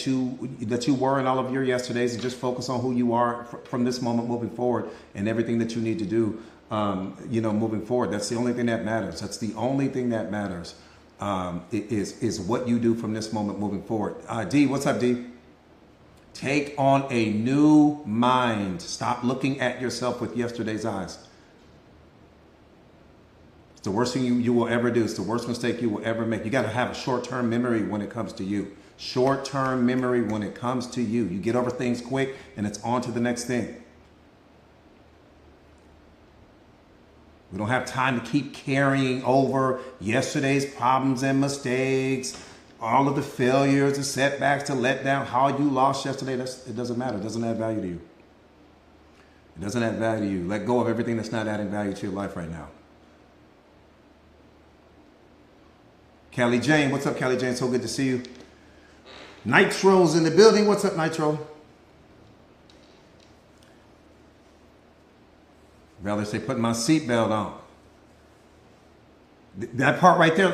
that you were in all of your yesterdays, and just focus on who you are from this moment moving forward, and everything that you need to do, moving forward. That's the only thing that matters. That's the only thing that matters. Is what you do from this moment moving forward. D, what's up, D? Take on a new mind. Stop looking at yourself with yesterday's eyes. It's the worst thing you will ever do. It's the worst mistake you will ever make. You got to have a short-term memory when it comes to you. Short-term memory when it comes to you. You get over things quick and it's on to the next thing. We don't have time to keep carrying over yesterday's problems and mistakes, all of the failures, the setbacks, the letdown, how you lost yesterday. It doesn't matter. It doesn't add value to you. It doesn't add value to you. Let go of everything that's not adding value to your life right now. Callie Jane, what's up, Callie Jane? So good to see you. Nitro's in the building. What's up, Nitro? Rather say putting my seatbelt on. That part right there,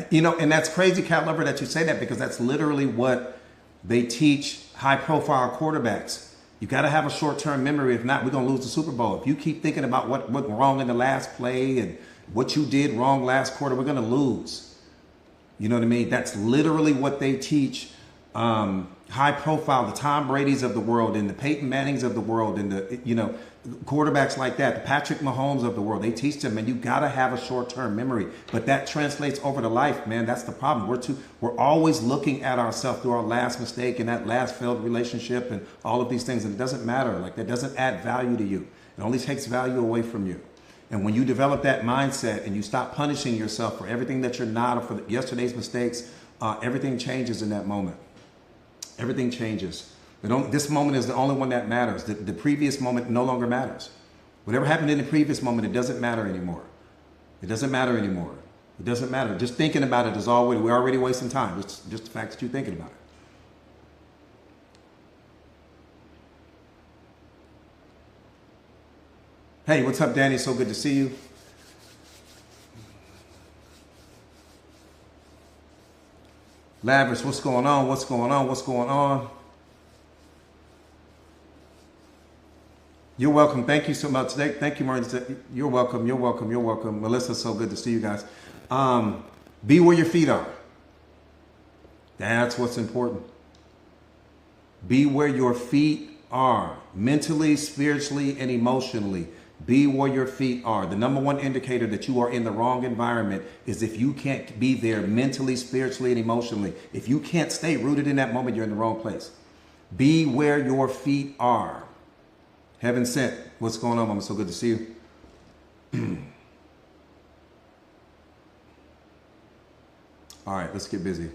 and that's crazy, Cat Lover, that you say that, because that's literally what they teach high-profile quarterbacks. You got to have a short-term memory. If not, we're going to lose the Super Bowl. If you keep thinking about what went wrong in the last play and what you did wrong last quarter, we're going to lose. You know what I mean? That's literally what they teach high-profile, the Tom Brady's of the world and the Peyton Mannings of the world and the, quarterbacks like that, the Patrick Mahomes of the world. They teach them, and you got to have a short-term memory. But that translates over to life, man. That's the problem. We're always looking at ourselves through our last mistake and that last failed relationship and all of these things, and it doesn't matter. Like, that doesn't add value to you. It only takes value away from you. And when you develop that mindset and you stop punishing yourself for everything that you're not, or for yesterday's mistakes, everything changes in that moment. Everything changes. This moment is the only one that matters. The previous moment no longer matters. Whatever happened in the previous moment, it doesn't matter anymore. It doesn't matter anymore. It doesn't matter. Just thinking about it is already, we're already wasting time. Just the fact that you're thinking about it. Hey, what's up, Danny? So good to see you. Lavish, what's going on? What's going on? What's going on? You're welcome. Thank you so much. Thank you, Martin. You're welcome. You're welcome. You're welcome. Melissa, so good to see you guys. Be where your feet are. That's what's important. Be where your feet are. Mentally, spiritually, and emotionally. Be where your feet are. The number one indicator that you are in the wrong environment is if you can't be there mentally, spiritually, and emotionally. If you can't stay rooted in that moment, you're in the wrong place. Be where your feet are. Heaven sent. What's going on, Mama? So good to see you. All right, let's get busy.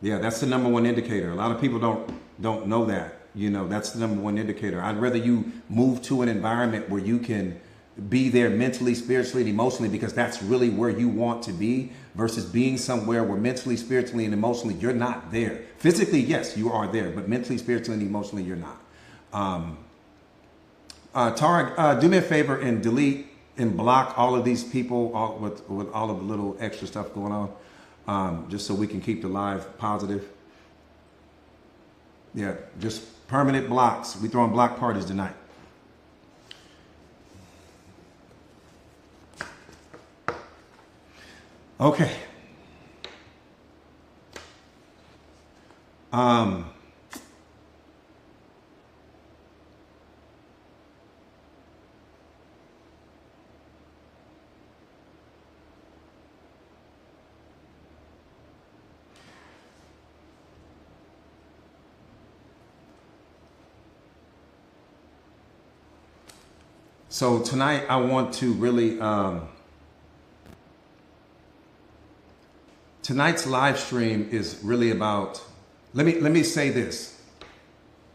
Yeah, that's the number one indicator. A lot of people don't know that. That's the number one indicator. I'd rather you move to an environment where you can be there mentally, spiritually, and emotionally, because that's really where you want to be, versus being somewhere where mentally, spiritually, and emotionally you're not there. Physically, yes, you are there, but mentally, spiritually, and emotionally you're not. Tara, do me a favor and delete and block all of these people with all of the little extra stuff going on, just so we can keep the live positive. Yeah, just permanent blocks. We throwing block parties tonight. Okay. So tonight I want to really, tonight's live stream is really about, let me say this,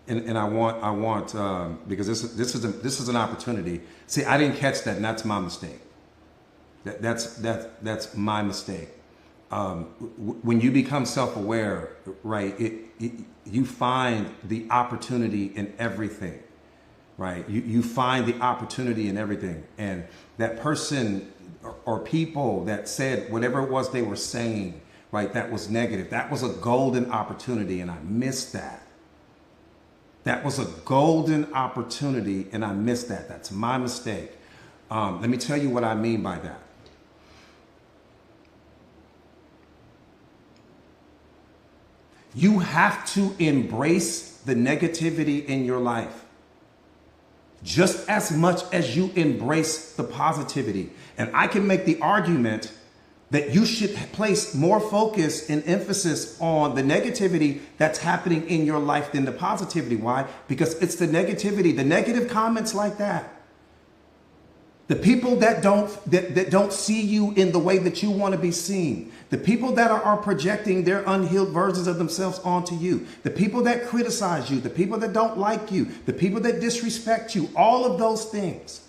and I want because this is an opportunity. See, I didn't catch that, and that's my mistake. That's my mistake. When you become self-aware, right, you find the opportunity in everything. Right, you find the opportunity in everything, and that person or people that said whatever it was they were saying, right? That was negative. That was a golden opportunity, and I missed that. That was a golden opportunity, and I missed that. That's my mistake. Let me tell you what I mean by that. You have to embrace the negativity in your life just as much as you embrace the positivity. And I can make the argument that you should place more focus and emphasis on the negativity that's happening in your life than the positivity. Why? Because it's the negativity, the negative comments like that. The people that don't see you in the way that you want to be seen. The people that are projecting their unhealed versions of themselves onto you. The people that criticize you. The people that don't like you. The people that disrespect you. All of those things.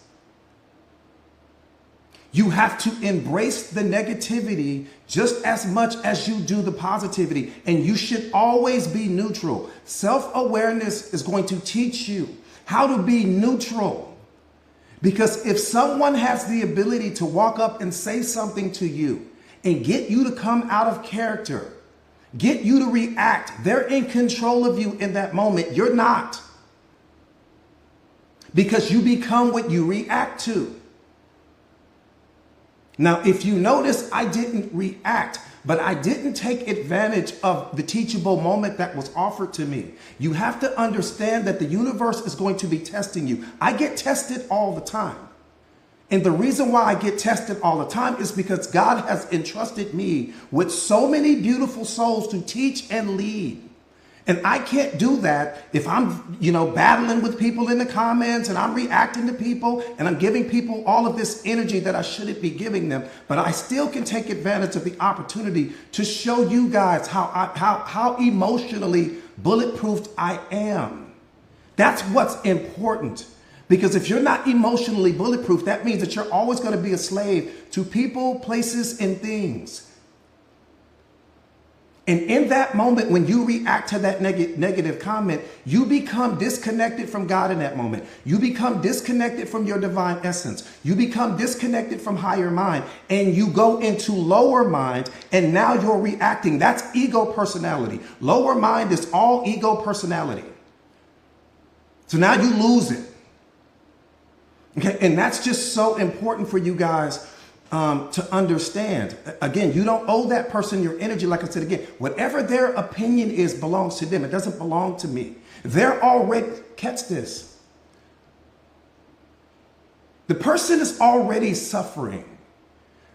You have to embrace the negativity just as much as you do the positivity. And you should always be neutral. Self-awareness is going to teach you how to be neutral. Because if someone has the ability to walk up and say something to you and get you to come out of character, get you to react, they're in control of you in that moment. You're not. Because you become what you react to. Now, if you notice, I didn't react, but I didn't take advantage of the teachable moment that was offered to me. You have to understand that the universe is going to be testing you. I get tested all the time. And the reason why I get tested all the time is because God has entrusted me with so many beautiful souls to teach and lead. And I can't do that if I'm, battling with people in the comments and I'm reacting to people and I'm giving people all of this energy that I shouldn't be giving them. But I still can take advantage of the opportunity to show you guys how emotionally bulletproofed I am. That's what's important. Because if you're not emotionally bulletproof, that means that you're always going to be a slave to people, places, and things. And in that moment, when you react to that negative comment, you become disconnected from God in that moment. You become disconnected from your divine essence. You become disconnected from higher mind, and you go into lower mind, and now you're reacting. That's ego personality. Lower mind is all ego personality. So now you lose it. Okay, and that's just so important for you guys to understand. Again, you don't owe that person your energy. Like I said again, whatever their opinion is belongs to them. It doesn't belong to me. They're already, catch this. The person is already suffering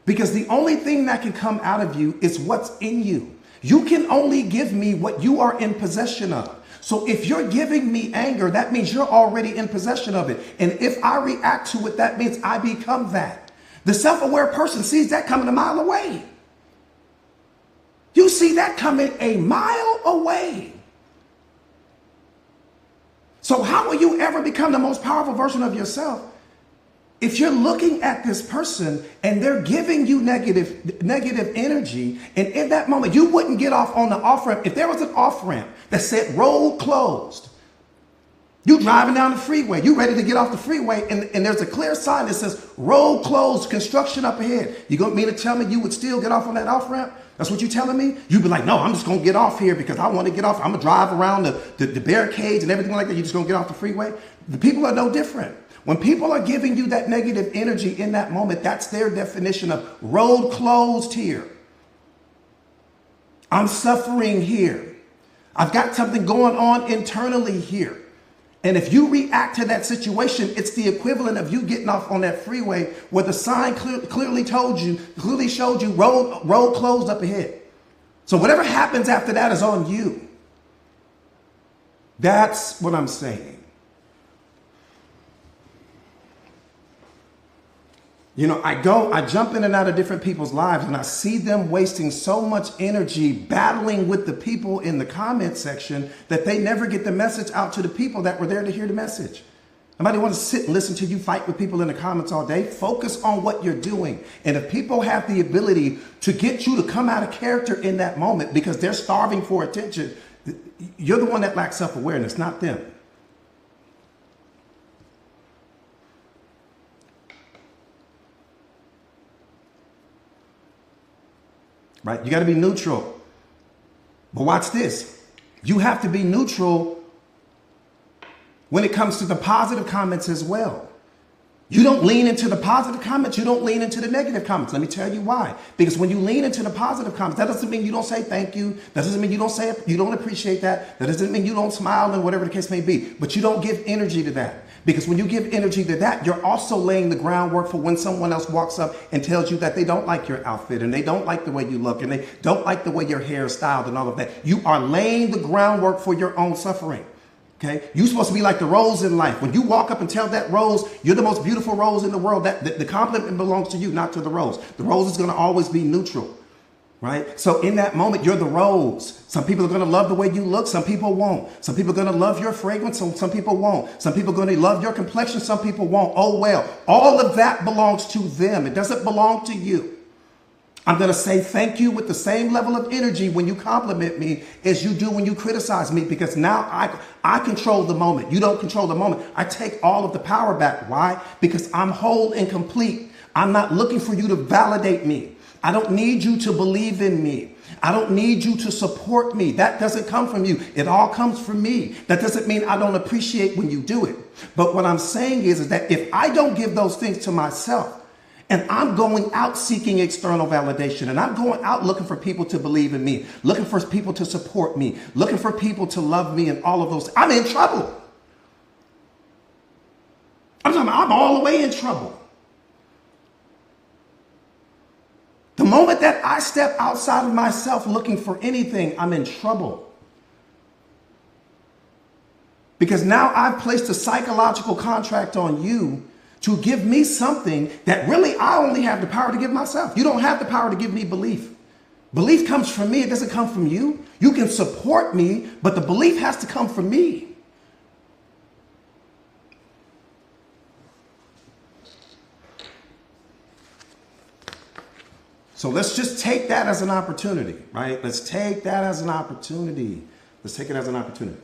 because the only thing that can come out of you is what's in you. You can only give me what you are in possession of. So if you're giving me anger, that means you're already in possession of it. And if I react to it, that means I become that. The self-aware person sees that coming a mile away. You see that coming a mile away. So how will you ever become the most powerful version of yourself if you're looking at this person and they're giving you negative energy? And in that moment, you wouldn't get off on the off ramp. If there was an off ramp that said road closed, you driving down the freeway, you ready to get off the freeway, and there's a clear sign that says road closed, construction up ahead. You gonna mean to tell me you would still get off on that off ramp? That's what you're telling me? You'd be like, no, I'm just gonna get off here because I want to get off. I'm gonna drive around the barricades and everything like that. You're just gonna get off the freeway? The people are no different. When people are giving you that negative energy in that moment, that's their definition of road closed here. I'm suffering here. I've got something going on internally here. And if you react to that situation, it's the equivalent of you getting off on that freeway where the sign clearly showed you road closed up ahead. So whatever happens after that is on you. That's what I'm saying. I jump in and out of different people's lives and I see them wasting so much energy battling with the people in the comment section that they never get the message out to the people that were there to hear the message. Nobody wants to sit and listen to you fight with people in the comments all day. Focus on what you're doing. And if people have the ability to get you to come out of character in that moment because they're starving for attention, you're the one that lacks self-awareness, not them. right? You got to be neutral. But watch this. You have to be neutral when it comes to the positive comments as well. You don't lean into the positive comments. You don't lean into the negative comments. Let me tell you why. Because when you lean into the positive comments, that doesn't mean you don't say thank you. That doesn't mean you don't appreciate that. That doesn't mean you don't smile and whatever the case may be. But you don't give energy to that. Because when you give energy to that, you're also laying the groundwork for when someone else walks up and tells you that they don't like your outfit and they don't like the way you look and they don't like the way your hair is styled and all of that. You are laying the groundwork for your own suffering. Okay, you're supposed to be like the rose in life. When you walk up and tell that rose, you're the most beautiful rose in the world, that the compliment belongs to you, not to the rose. The rose is going to always be neutral, right? So in that moment, you're the rose. Some people are going to love the way you look. Some people won't. Some people are going to love your fragrance. Some people won't. Some people are going to love your complexion. Some people won't. Oh, well, all of that belongs to them. It doesn't belong to you. I'm going to say thank you with the same level of energy when you compliment me as you do when you criticize me, because now I control the moment. You don't control the moment. I take all of the power back. Why? Because I'm whole and complete. I'm not looking for you to validate me. I don't need you to believe in me. I don't need you to support me. That doesn't come from you. It all comes from me. That doesn't mean I don't appreciate when you do it. But what I'm saying is that if I don't give those things to myself, and I'm going out seeking external validation, and I'm going out looking for people to believe in me, looking for people to support me, looking for people to love me, and all of those, I'm in trouble. I'm all the way in trouble. The moment that I step outside of myself looking for anything, I'm in trouble. Because now I've placed a psychological contract on you to give me something that really I only have the power to give myself. You don't have the power to give me belief. Belief comes from me. It doesn't come from you. You can support me, but the belief has to come from me. So let's just take that as an opportunity, right? Let's take that as an opportunity. Let's take it as an opportunity.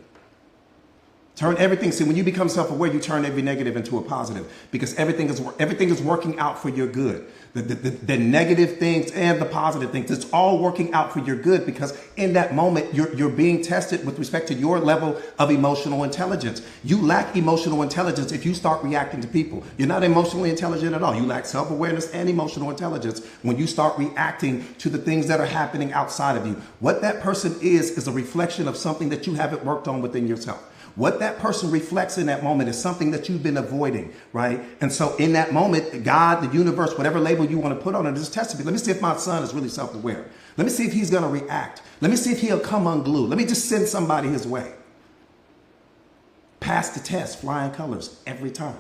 Turn everything. See, when you become self-aware, you turn every negative into a positive, because everything is working out for your good. The negative things and the positive things, it's all working out for your good, because in that moment, you're being tested with respect to your level of emotional intelligence. You lack emotional intelligence if you start reacting to people. You're not emotionally intelligent at all. You lack self-awareness and emotional intelligence when you start reacting to the things that are happening outside of you. What that person is a reflection of something that you haven't worked on within yourself. What that person reflects in that moment is something that you've been avoiding, right? And so in that moment, God, the universe, whatever label you want to put on it, just test me. Let me see if my son is really self-aware. Let me see if he's going to react. Let me see if he'll come unglued. Let me just send somebody his way. Pass the test, flying colors, every time.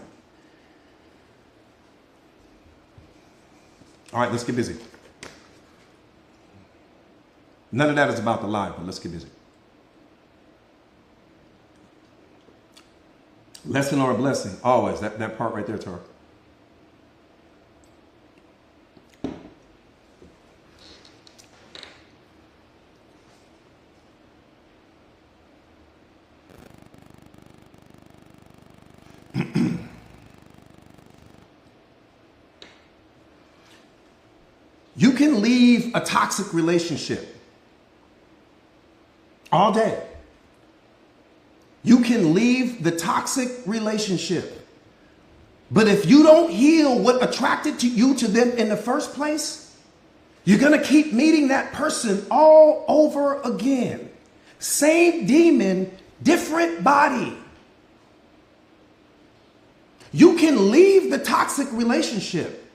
All right, let's get busy. None of that is about the lie, but let's get busy. Lesson or a blessing, always. That part right there, Tara. You can leave a toxic relationship all day. You can leave the toxic relationship. But if you don't heal what attracted you to them in the first place, you're going to keep meeting that person all over again. Same demon, different body. You can leave the toxic relationship,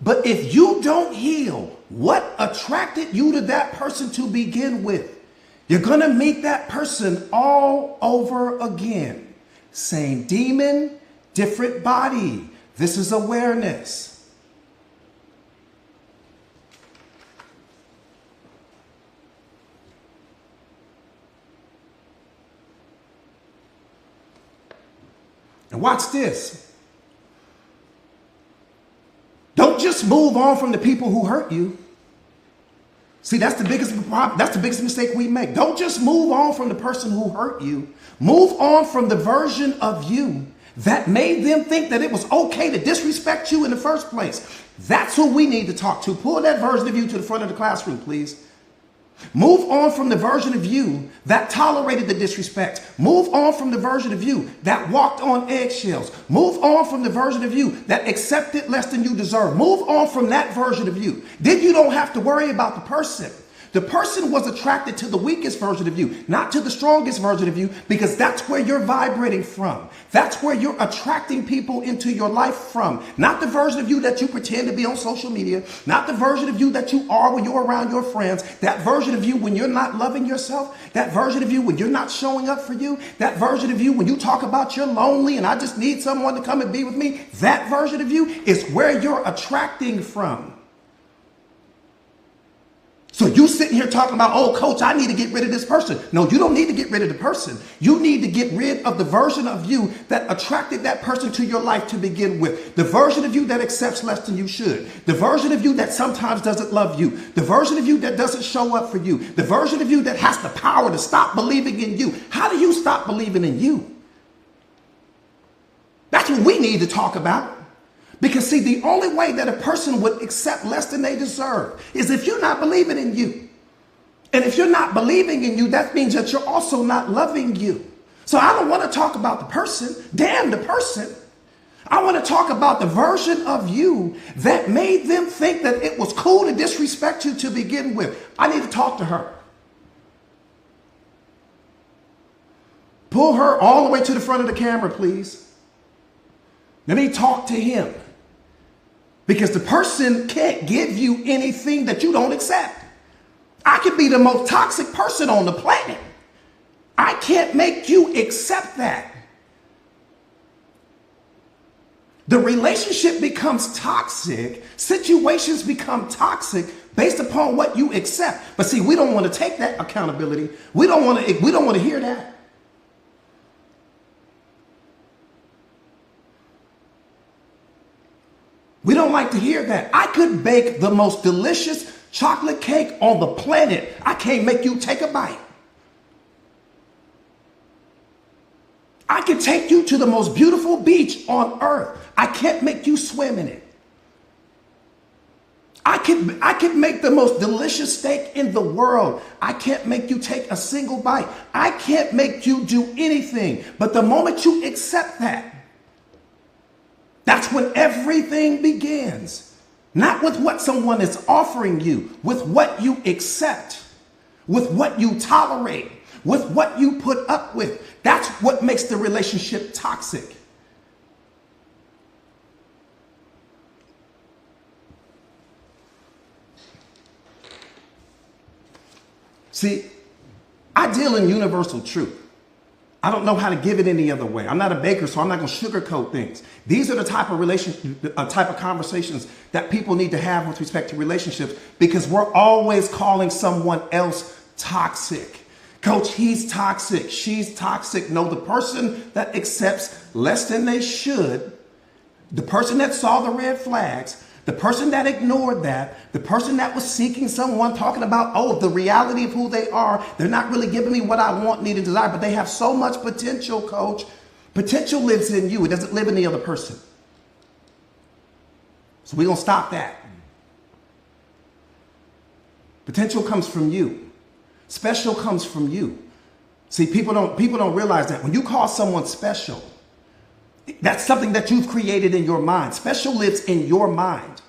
but if you don't heal what attracted you to that person to begin with, you're going to meet that person all over again. Same demon, different body. This is awareness. And watch this. Don't just move on from the people who hurt you. See, that's the biggest problem. That's the biggest mistake we make. Don't just move on from the person who hurt you. Move on from the version of you that made them think that it was okay to disrespect you in the first place. That's who we need to talk to. Pull that version of you to the front of the classroom, please. Move on from the version of you that tolerated the disrespect. Move on from the version of you that walked on eggshells. Move on from the version of you that accepted less than you deserve. Move on from that version of you. Then you don't have to worry about the person. The person was attracted to the weakest version of you, not to the strongest version of you, because that's where you're vibrating from. That's where you're attracting people into your life from. Not the version of you that you pretend to be on social media, not the version of you that you are when you're around your friends, that version of you when you're not loving yourself, that version of you when you're not showing up for you, that version of you when you talk about you're lonely and I just need someone to come and be with me. That version of you is where you're attracting from. So you sitting here talking about, oh, coach, I need to get rid of this person. No, you don't need to get rid of the person. You need to get rid of the version of you that attracted that person to your life to begin with. The version of you that accepts less than you should. The version of you that sometimes doesn't love you. The version of you that doesn't show up for you. The version of you that has the power to stop believing in you. How do you stop believing in you? That's what we need to talk about. Because see, the only way that a person would accept less than they deserve is if you're not believing in you. And if you're not believing in you, that means that you're also not loving you. So I don't want to talk about the person. Damn the person. I want to talk about the version of you that made them think that it was cool to disrespect you to begin with. I need to talk to her. Pull her all the way to the front of the camera, please. Let me talk to him. Because the person can't give you anything that you don't accept. I could be the most toxic person on the planet. I can't make you accept that. The relationship becomes toxic. Situations become toxic based upon what you accept. But see, we don't want to take that accountability. We don't want to hear that. We don't like to hear that. I could bake the most delicious chocolate cake on the planet. I can't make you take a bite. I can take you to the most beautiful beach on earth. I can't make you swim in it. I can make the most delicious steak in the world. I can't make you take a single bite. I can't make you do anything. But the moment you accept that, that's when everything begins. Not with what someone is offering you, with what you accept, with what you tolerate, with what you put up with. That's what makes the relationship toxic. See, I deal in universal truth. I don't know how to give it any other way. I'm not a baker, so I'm not going to sugarcoat things. These are the type of conversations that people need to have with respect to relationships, because we're always calling someone else toxic. Coach, he's toxic. She's toxic. No, the person that accepts less than they should, the person that saw the red flags, the person that ignored that, the person that was seeking someone, talking about, oh, the reality of who they are, they're not really giving me what I want, need, and desire, but they have so much potential, coach. Potential lives in you. It doesn't live in the other person. So we're going to stop that. Potential comes from you. Special comes from you. See, people don't realize that. When you call someone special, that's something that you've created in your mind. Special lives in your mind.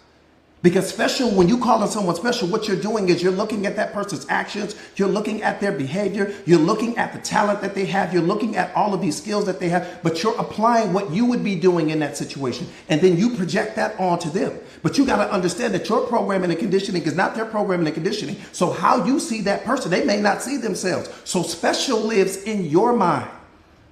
Because special, when you call on someone special, what you're doing is you're looking at that person's actions. You're looking at their behavior. You're looking at the talent that they have. You're looking at all of these skills that they have. But you're applying what you would be doing in that situation. And then you project that onto them. But you got to understand that your programming and conditioning is not their programming and conditioning. So how you see that person, they may not see themselves. So special lives in your mind.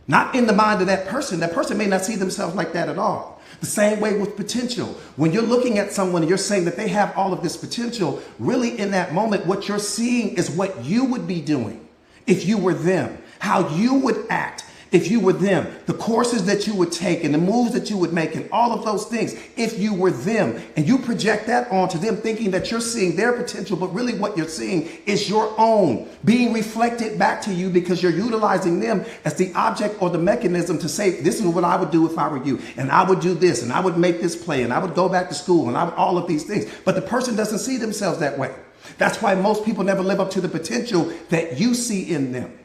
Not in the mind of that person. That person may not see themselves like that at all. The same way with potential. When you're looking at someone and you're saying that they have all of this potential, really in that moment, what you're seeing is what you would be doing if you were them, how you would act if you were them, the courses that you would take and the moves that you would make and all of those things if you were them. And you project that onto them thinking that you're seeing their potential, but really what you're seeing is your own being reflected back to you, because you're utilizing them as the object or the mechanism to say, this is what I would do if I were you. And I would do this, and I would make this play, and I would go back to school, and I would all of these things. But the person doesn't see themselves that way. That's why most people never live up to the potential that you see in them.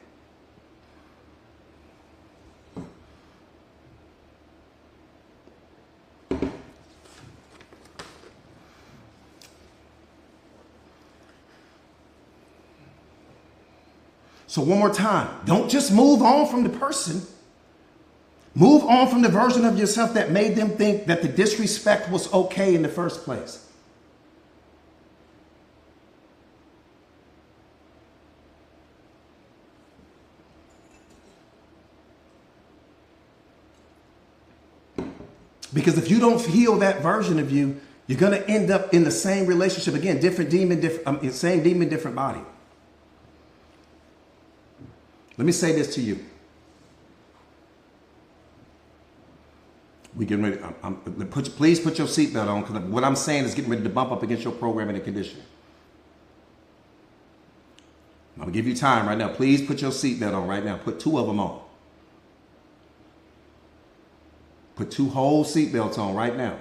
So one more time, don't just move on from the person. Move on from the version of yourself that made them think that the disrespect was okay in the first place. Because if you don't heal that version of you, you're going to end up in the same relationship again, different demon, same demon, different body. Let me say this to you. We getting ready. Please put your seatbelt on, because what I'm saying is getting ready to bump up against your programming and conditioning. I'm gonna give you time right now. Please put your seatbelt on right now. Put 2 of them on. Put 2 whole seatbelts on right now.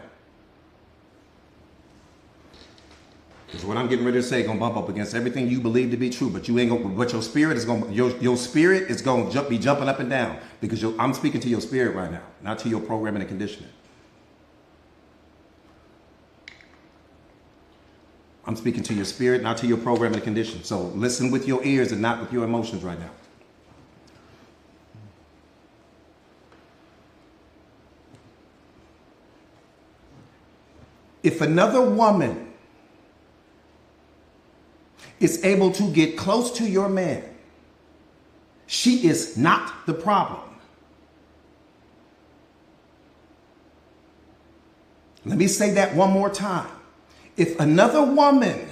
Because what I'm getting ready to say gonna bump up against everything you believe to be true, but you ain't gonna. But your spirit is gonna. Your spirit is gonna be jumping up and down, because I'm speaking to your spirit right now, not to your programming and conditioning. I'm speaking to your spirit, not to your programming and conditioning. So listen with your ears and not with your emotions right now. If another woman is able to get close to your man, she is not the problem. Let me say that one more time. If another woman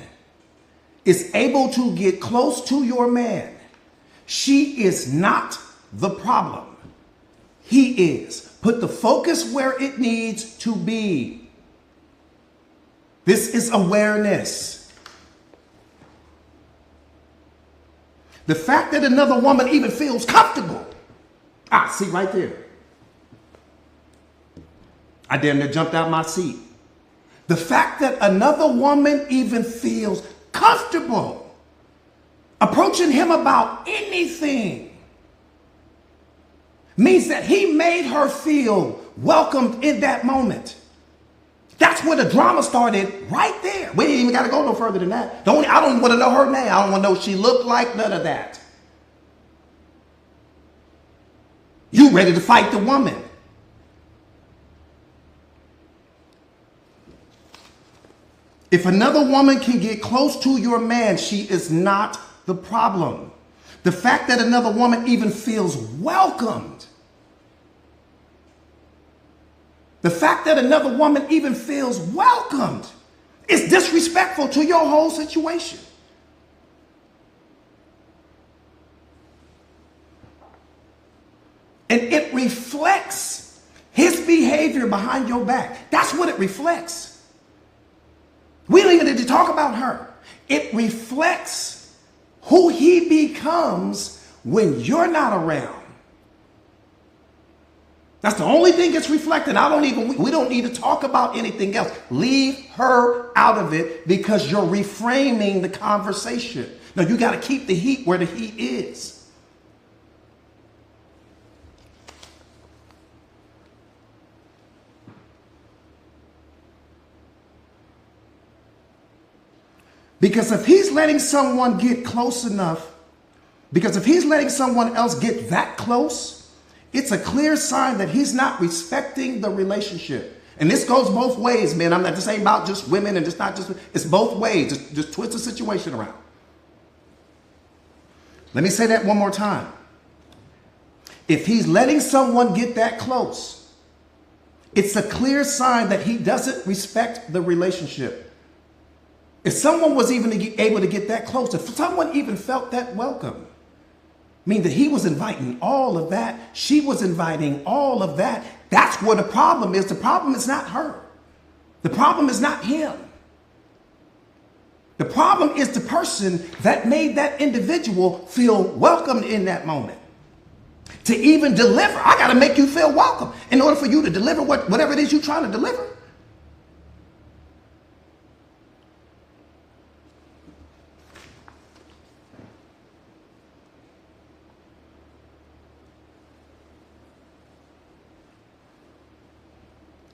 is able to get close to your man, she is not the problem. He is. Put the focus where it needs to be. This is awareness. The fact that another woman even feels comfortable. See right there. I damn near jumped out my seat. The fact that another woman even feels comfortable approaching him about anything means that he made her feel welcomed in that moment. That's where the drama started, right there. We ain't even got to go no further than that. I don't want to know her name. I don't want to know what she looked like, none of that. You ready to fight the woman. If another woman can get close to your man, she is not the problem. The fact that another woman even feels welcomed, the fact that another woman even feels welcomed is disrespectful to your whole situation. And it reflects his behavior behind your back. That's what it reflects. We don't even need to talk about her. It reflects who he becomes when you're not around. That's the only thing it's reflecting. We don't need to talk about anything else. Leave her out of it, because you're reframing the conversation. Now you got to keep the heat where the heat is. Because if he's letting someone get close enough, because if he's letting someone else get that close, it's a clear sign that he's not respecting the relationship. And this goes both ways, man. I'm not just saying about just women, and just not just, it's both ways. Just twist the situation around. Let me say that one more time. If he's letting someone get that close, it's a clear sign that he doesn't respect the relationship. If someone was even able to get that close, if someone even felt that welcome, mean that he was inviting all of that, she was inviting all of that. That's where the problem is. The problem is not her. The problem is not him. The problem is the person that made that individual feel welcomed in that moment. To even deliver, I got to make you feel welcome in order for you to deliver whatever it is you're trying to deliver.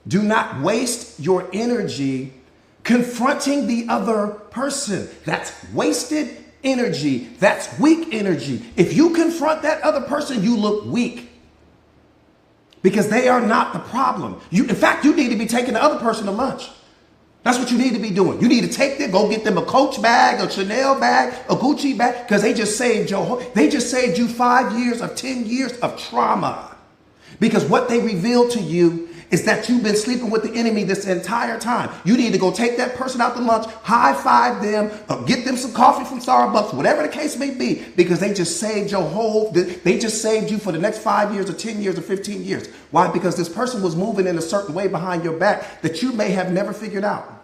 Do not waste your energy confronting the other person. That's wasted energy. That's weak energy. If you confront that other person, you look weak because they are not the problem. In fact, you need to be taking the other person to lunch. That's what you need to be doing. You need to take them, go get them a Coach bag, a Chanel bag, a Gucci bag, because they just saved you 5 years of 10 years of trauma. Because what they revealed to you is that you've been sleeping with the enemy this entire time. You need to go take that person out to lunch, high five them, or get them some coffee from Starbucks, whatever the case may be, because they just saved they just saved you for the next 5 years or 10 years or 15 years. Why? Because this person was moving in a certain way behind your back that you may have never figured out.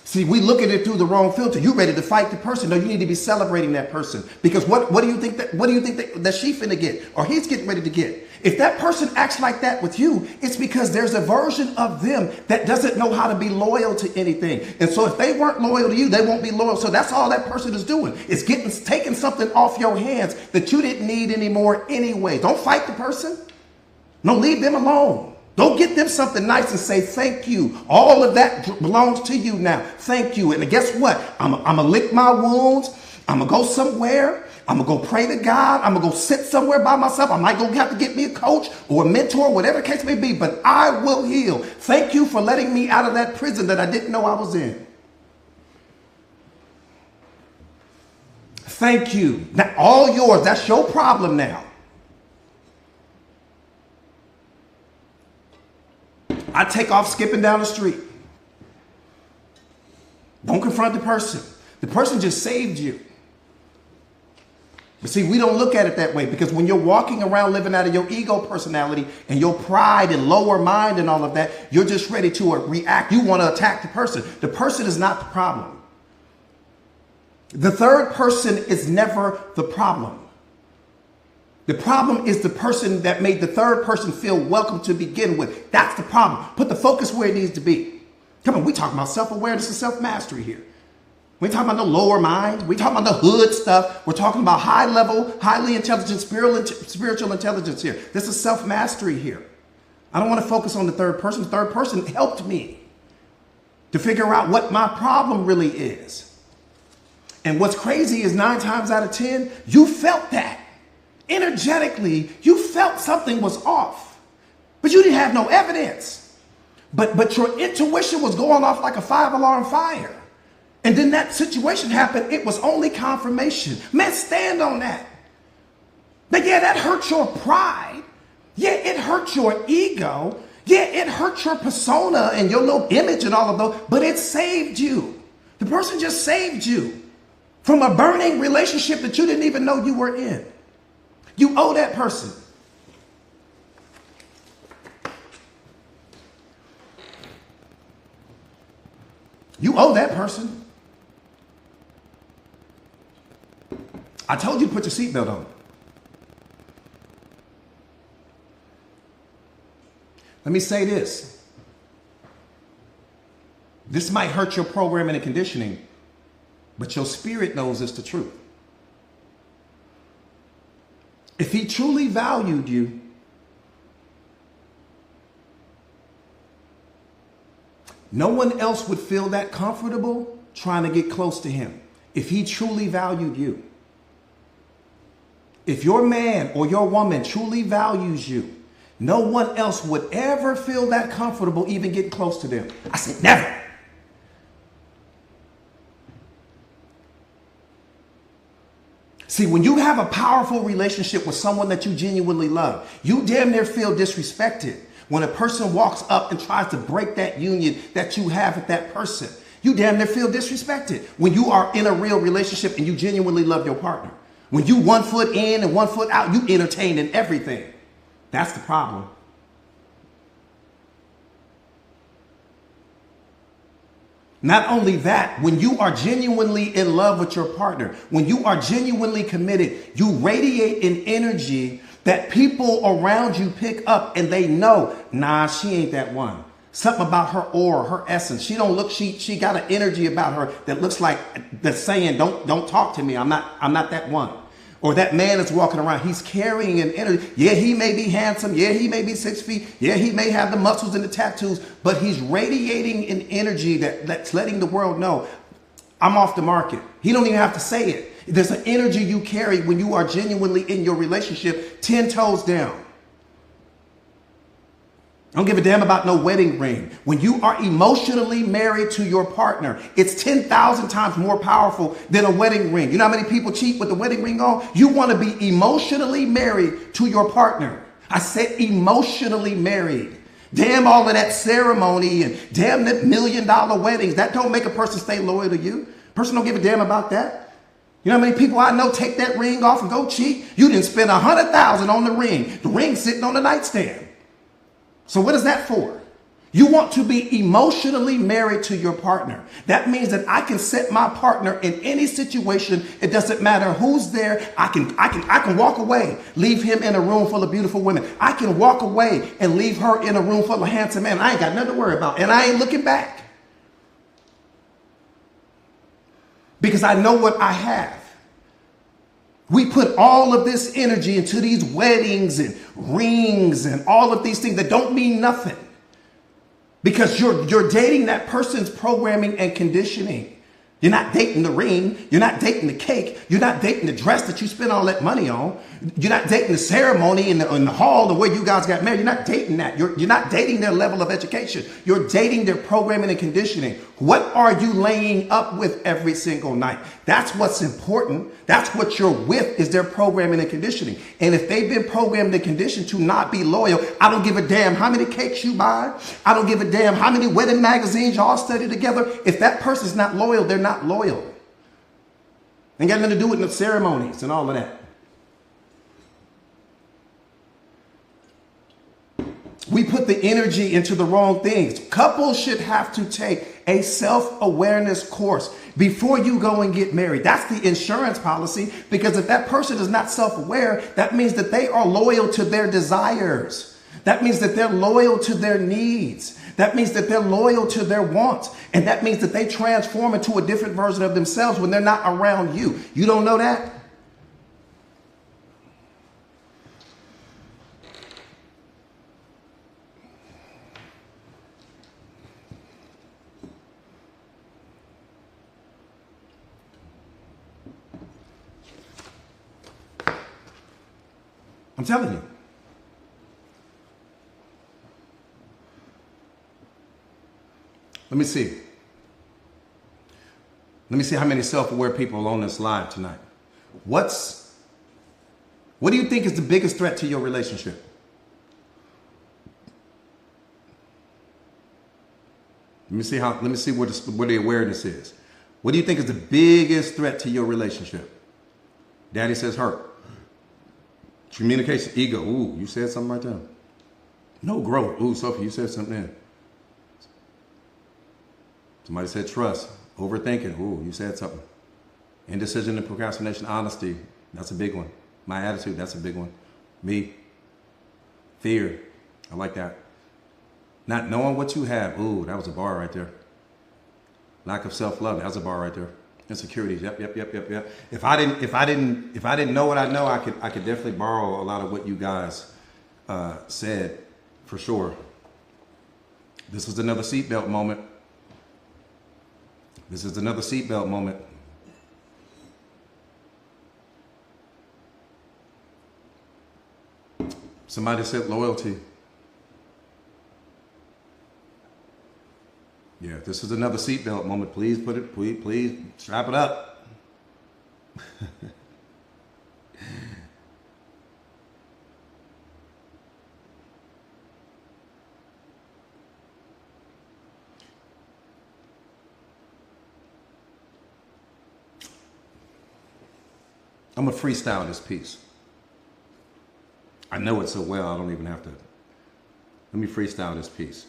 See, we look at it through the wrong filter. You ready to fight the person? No, you need to be celebrating that person, because what do you think that she finna get, or he's getting ready to get? If that person acts like that with you, it's because there's a version of them that doesn't know how to be loyal to anything. And so if they weren't loyal to you, they won't be loyal. So that's all that person is doing. It's taking something off your hands that you didn't need anymore anyway. Don't fight the person. No, leave them alone. Don't get them something nice and say, thank you. All of that belongs to you now. Thank you. And guess what? I'm going to lick my wounds. I'm going to go somewhere. I'm going to go pray to God. I'm going to go sit somewhere by myself. I might go have to get me a coach or a mentor, whatever the case may be, but I will heal. Thank you for letting me out of that prison that I didn't know I was in. Thank you. Now, all yours. That's your problem now. I take off skipping down the street. Don't confront the person. The person just saved you. But see, we don't look at it that way, because when you're walking around living out of your ego personality and your pride and lower mind and all of that, you're just ready to react. You want to attack the person. The person is not the problem. The third person is never the problem. The problem is the person that made the third person feel welcome to begin with. That's the problem. Put the focus where it needs to be. Come on, we talking about self-awareness and self-mastery here. We ain't talking about the lower mind. We talking about the hood stuff. We're talking about high level, highly intelligent, spiritual intelligence here. This is self-mastery here. I don't want to focus on the third person. The third person helped me to figure out what my problem really is. And what's crazy is 9 times out of 10, you felt that. Energetically, you felt something was off, but you didn't have no evidence. But your intuition was going off like a 5-alarm fire. And then that situation happened. It was only confirmation. Man, stand on that. But yeah, that hurt your pride. Yeah, it hurt your ego. Yeah, it hurt your persona and your little image and all of those, but it saved you. The person just saved you from a burning relationship that you didn't even know you were in. You owe that person. You owe that person. I told you to put your seatbelt on. Let me say this. This might hurt your programming and conditioning, but your spirit knows it's the truth. If he truly valued you, no one else would feel that comfortable trying to get close to him. If he truly valued you. If your man or your woman truly values you, no one else would ever feel that comfortable even getting close to them. I said never. See, when you have a powerful relationship with someone that you genuinely love, you damn near feel disrespected when a person walks up and tries to break that union that you have with that person. You damn near feel disrespected when you are in a real relationship and you genuinely love your partner. When you 1 foot in and 1 foot out, you entertain in everything. That's the problem. Not only that, when you are genuinely in love with your partner, when you are genuinely committed, you radiate an energy that people around you pick up and they know, nah, she ain't that one. Something about her aura, her essence. She don't look, she got an energy about her that looks like that's saying, don't talk to me. I'm not that one. or that man is walking around, he's carrying an energy. Yeah, he may be handsome. Yeah, he may be 6 feet. Yeah, he may have the muscles and the tattoos, but he's radiating an energy that's letting the world know, I'm off the market. He don't even have to say it. There's an energy you carry when you are genuinely in your relationship, 10 toes down. I don't give a damn about no wedding ring. When you are emotionally married to your partner, it's 10,000 times more powerful than a wedding ring. You know how many people cheat with the wedding ring on? You want to be emotionally married to your partner. I said emotionally married. Damn all of that ceremony and damn that $1 million weddings. That don't make a person stay loyal to you. Person don't give a damn about that. You know how many people I know take that ring off and go cheat? You didn't spend $100,000 on the ring. The ring's sitting on the nightstand. So what is that for? You want to be emotionally married to your partner. That means that I can set my partner in any situation. It doesn't matter who's there. I can walk away, leave him in a room full of beautiful women. I can walk away and leave her in a room full of handsome men. I ain't got nothing to worry about. And I ain't looking back. Because I know what I have. We put all of this energy into these weddings and rings and all of these things that don't mean nothing. Because you're dating that person's programming and conditioning. You're not dating the ring. You're not dating the cake. You're not dating the dress that you spent all that money on. You're not dating the ceremony in the hall the way you guys got married. You're not dating that. You're not dating their level of education. You're dating their programming and conditioning. What are you laying up with every single night? That's what's important. That's what you're with, is their programming and conditioning. And if they've been programmed and conditioned to not be loyal, I don't give a damn how many cakes you buy. I don't give a damn how many wedding magazines y'all study together. If that person's not loyal, they're not loyal. Ain't got nothing to do with the ceremonies and all of that. We put the energy into the wrong things. Couples should have to take a self-awareness course before you go and get married. That's the insurance policy, because if that person is not self-aware, that means that they are loyal to their desires. That means that they're loyal to their needs. That means that they're loyal to their wants. And that means that they transform into a different version of themselves when they're not around you. You don't know that? I'm telling you. Let me see. Let me see how many self-aware people are on this live tonight. What do you think is the biggest threat to your relationship? Let me see where the awareness is. What do you think is the biggest threat to your relationship? Daddy says hurt. Communication, ego. Ooh, you said something right there. No growth. Ooh, Sophie, you said something there. Somebody said trust. Overthinking. Ooh, you said something. Indecision and procrastination. Honesty. That's a big one. My attitude. That's a big one. Me. Fear. I like that. Not knowing what you have. Ooh, that was a bar right there. Lack of self-love. That's a bar right there. Insecurities. Yep. If I didn't know what I know, I could definitely borrow a lot of what you guys said, for sure. This is another seatbelt moment. This is another seatbelt moment. Somebody said loyalty. Yeah, this is another seatbelt moment. Please please strap it up. I'm gonna freestyle this piece. I know it so well, I don't even have to. Let me freestyle this piece.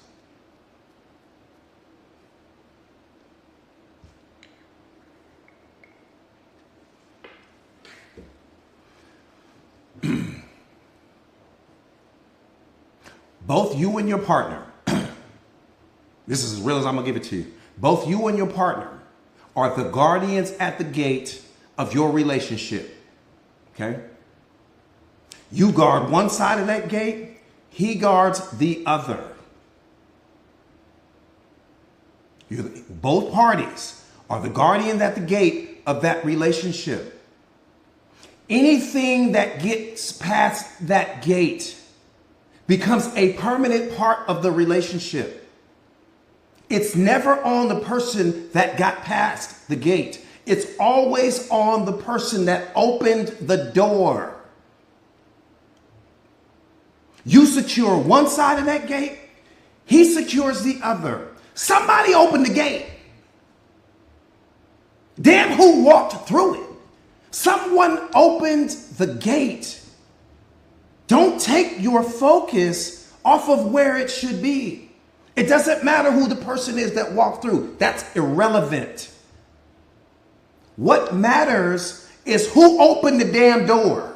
Both you and your partner, this is as real as I'm gonna give it to you. Both you and your partner are the guardians at the gate of your relationship. Okay? You guard one side of that gate, he guards the other. Both parties are the guardian at the gate of that relationship. Anything that gets past that gate becomes a permanent part of the relationship. It's never on the person that got past the gate. It's always on the person that opened the door. You secure one side of that gate, he secures the other. Somebody opened the gate. Damn, who walked through it? Someone opened the gate. Don't take your focus off of where it should be. It doesn't matter who the person is that walked through. That's irrelevant. What matters is who opened the damn door.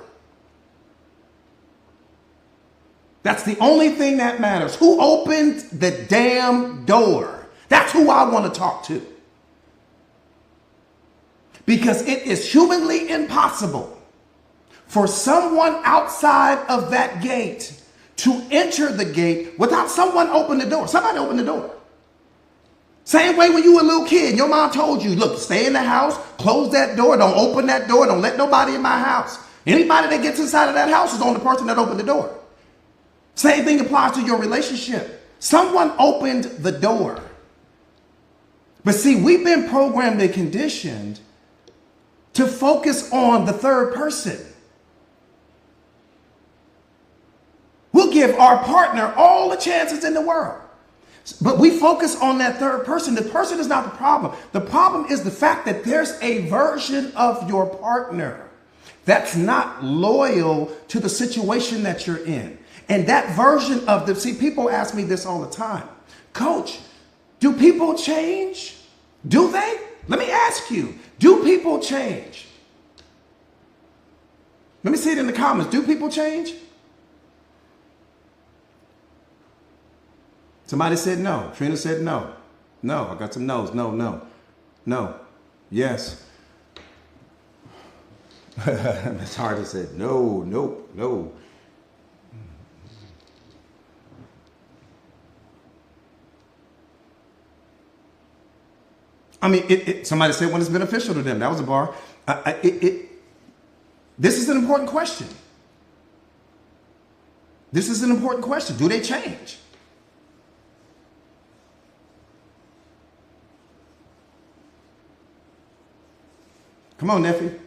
That's the only thing that matters. Who opened the damn door? That's who I want to talk to. Because it is humanly impossible for someone outside of that gate to enter the gate without someone opening the door. Somebody open the door. Same way when you were a little kid, your mom told you, look, stay in the house, close that door, don't open that door, don't let nobody in my house. Anybody that gets inside of that house is on the person that opened the door. Same thing applies to your relationship. Someone opened the door. But see, we've been programmed and conditioned to focus on the third person. We'll give our partner all the chances in the world. But we focus on that third person. The person is not the problem. The problem is the fact that there's a version of your partner that's not loyal to the situation that you're in. And that version of the, see, people ask me this all the time. Coach, do people change? Do they? Let me ask you, do people change? Let me see it in the comments. Do people change? Somebody said no. Trina said no. No, I got some no's. No, no, no, yes. Miss Harder said no, nope, no. I mean, somebody said when it's beneficial to them. That was a bar. This is an important question. This is an important question. Do they change? Come on, nephew.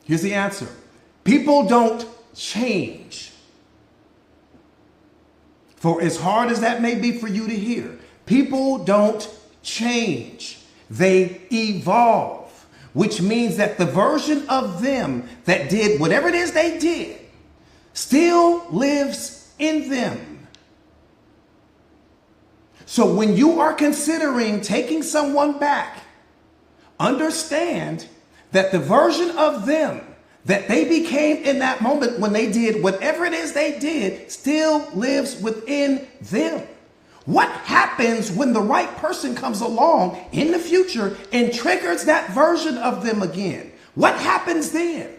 Here's the answer. People don't change. For as hard as that may be for you to hear, people don't change. They evolve, which means that the version of them that did whatever it is they did still lives in them. So when you are considering taking someone back, understand that the version of them that they became in that moment when they did whatever it is they did still lives within them. What happens when the right person comes along in the future and triggers that version of them again? What happens then?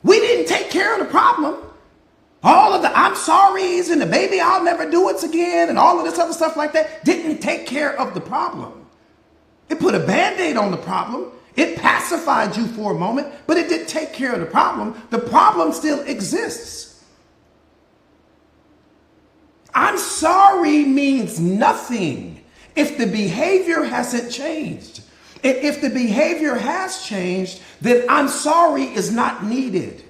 We didn't take care of the problem. All of the I'm sorry's and the baby I'll never do it again and all of this other stuff like that didn't take care of the problem. It put a Band-Aid on the problem. It pacified you for a moment, but it didn't take care of the problem. The problem still exists. I'm sorry means nothing if the behavior hasn't changed. If the behavior has changed, then I'm sorry is not needed.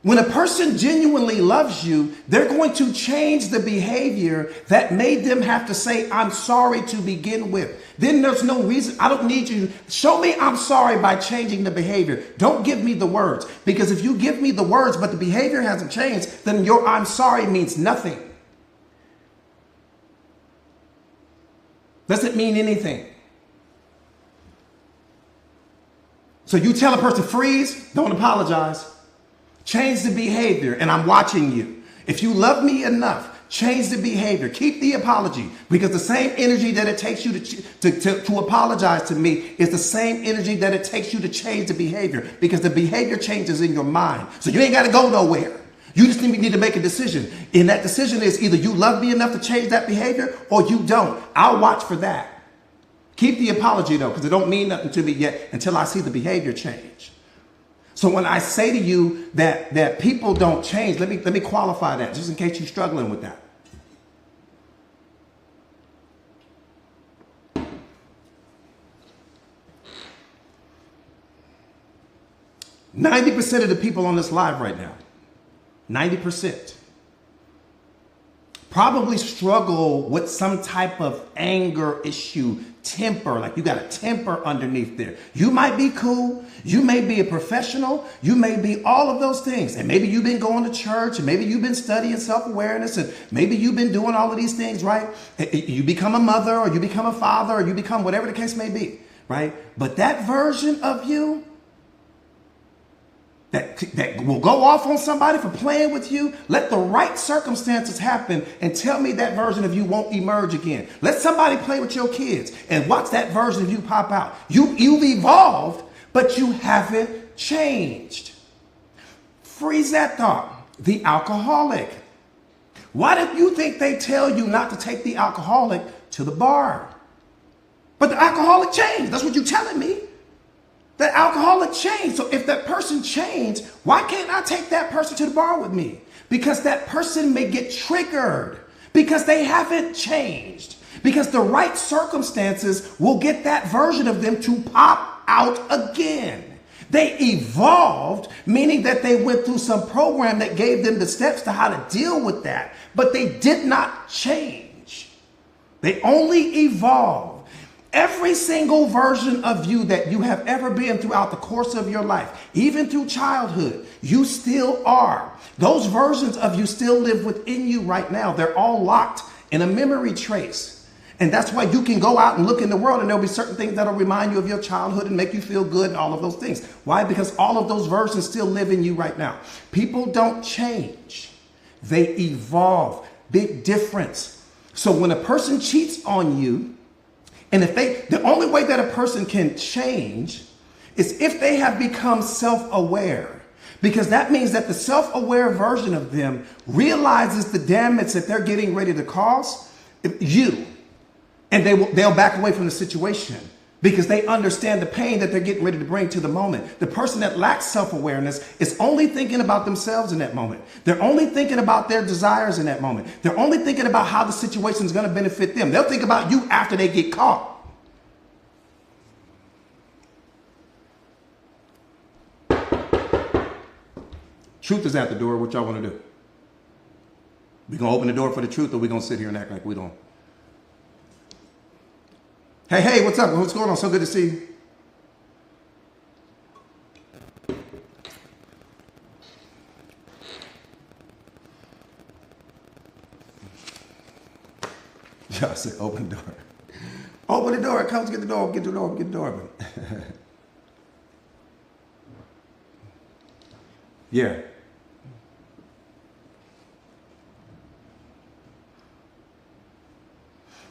When a person genuinely loves you, they're going to change the behavior that made them have to say, I'm sorry to begin with. Then there's no reason. I don't need you. Show me I'm sorry by changing the behavior. Don't give me the words. Because if you give me the words, but the behavior hasn't changed, then your I'm sorry means nothing. Doesn't mean anything. So you tell a person freeze, don't apologize. Change the behavior, and I'm watching you. If you love me enough Change the behavior. Keep the apology, because the same energy that it takes you to apologize to me is the same energy that it takes you to change the behavior, because the behavior changes in your mind. So you ain't got to go nowhere. You just need to make a decision. And that decision is either you love me enough to change that behavior or you don't. I'll watch for that. Keep the apology though, because it don't mean nothing to me yet until I see the behavior change. So when I say to you that people don't change, let me qualify that just in case you're struggling with that. %90 of the people on this live right now, 90%, probably struggle with some type of anger issue, temper, like you got a temper underneath there. You might be cool. You may be a professional. You may be all of those things. And maybe you've been going to church, and maybe you've been studying self-awareness, and maybe you've been doing all of these things, right? You become a mother, or you become a father, or you become whatever the case may be, right? But that version of you that will go off on somebody for playing with you, let the right circumstances happen and tell me that version of you won't emerge again. Let somebody play with your kids and watch that version of you pop out. You've evolved, but you haven't changed. Freeze that thought. The alcoholic. Why do you think they tell you not to take the alcoholic to the bar? But the alcoholic changed. That's what you're telling me. The alcoholic changed. So if that person changed, why can't I take that person to the bar with me? Because that person may get triggered because they haven't changed. Because the right circumstances will get that version of them to pop out again. They evolved, meaning that they went through some program that gave them the steps to how to deal with that. But they did not change. They only evolved. Every single version of you that you have ever been throughout the course of your life, even through childhood, you still are. Those versions of you still live within you right now. They're all locked in a memory trace. And that's why you can go out and look in the world and there'll be certain things that'll remind you of your childhood and make you feel good and all of those things. Why? Because all of those versions still live in you right now. People don't change. They evolve. Big difference. So when a person cheats on you, and the only way that a person can change is if they have become self-aware, because that means that the self-aware version of them realizes the damage that they're getting ready to cause you, and they'll back away from the situation because they understand the pain that they're getting ready to bring to the moment. The person that lacks self-awareness is only thinking about themselves in that moment. They're only thinking about their desires in that moment. They're only thinking about how the situation is going to benefit them. They'll think about you after they get caught. Truth is at the door. What y'all want to do? We going to open the door for the truth, or we going to sit here and act like we don't? Hey, what's up? What's going on? So good to see you. Y'all said open the door. Open the door. Come to get the door. Get the door. Get the door. Yeah.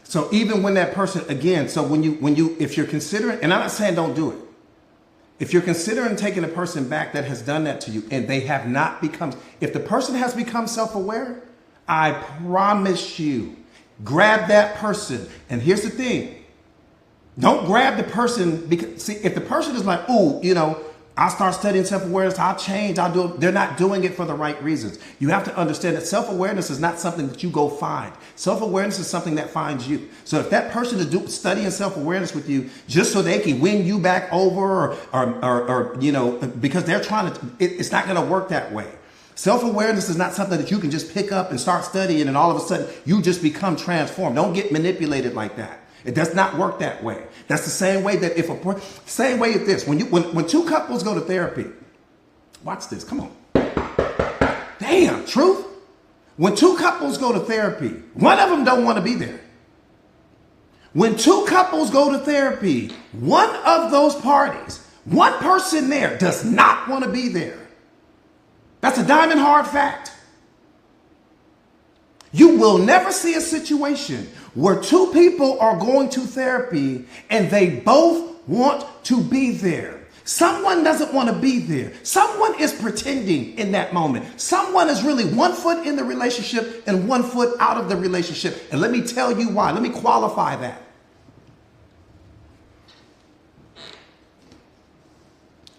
So even when that person, again, so if you're considering, and I'm not saying don't do it. If you're considering taking a person back that has done that to you and they have not become, if the person has become self-aware, I promise you, grab that person. And here's the thing. Don't grab the person because, see, if the person is like, oh, I'll start studying self-awareness, I'll change, I'll do it. They're not doing it for the right reasons. You have to understand that self-awareness is not something that you go find. Self-awareness is something that finds you. So if that person is studying self-awareness with you just so they can win you back over or because they're trying to, it's not going to work that way. Self-awareness is not something that you can just pick up and start studying and all of a sudden you just become transformed. Don't get manipulated like that. It does not work that way. That's the same way that same way as this. When two couples go to therapy, watch this. Come on. Damn, truth. When two couples go to therapy, one of them don't want to be there. When two couples go to therapy, one of those parties, one person there does not want to be there. That's a diamond hard fact. You will never see a situation where two people are going to therapy and they both want to be there. Someone doesn't want to be there. Someone is pretending in that moment. Someone is really 1 foot in the relationship and 1 foot out of the relationship. And let me tell you why. Let me qualify that.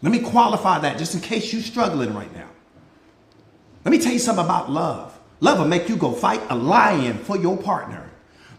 Let me qualify that just in case you're struggling right now. Let me tell you something about love. Love will make you go fight a lion for your partner.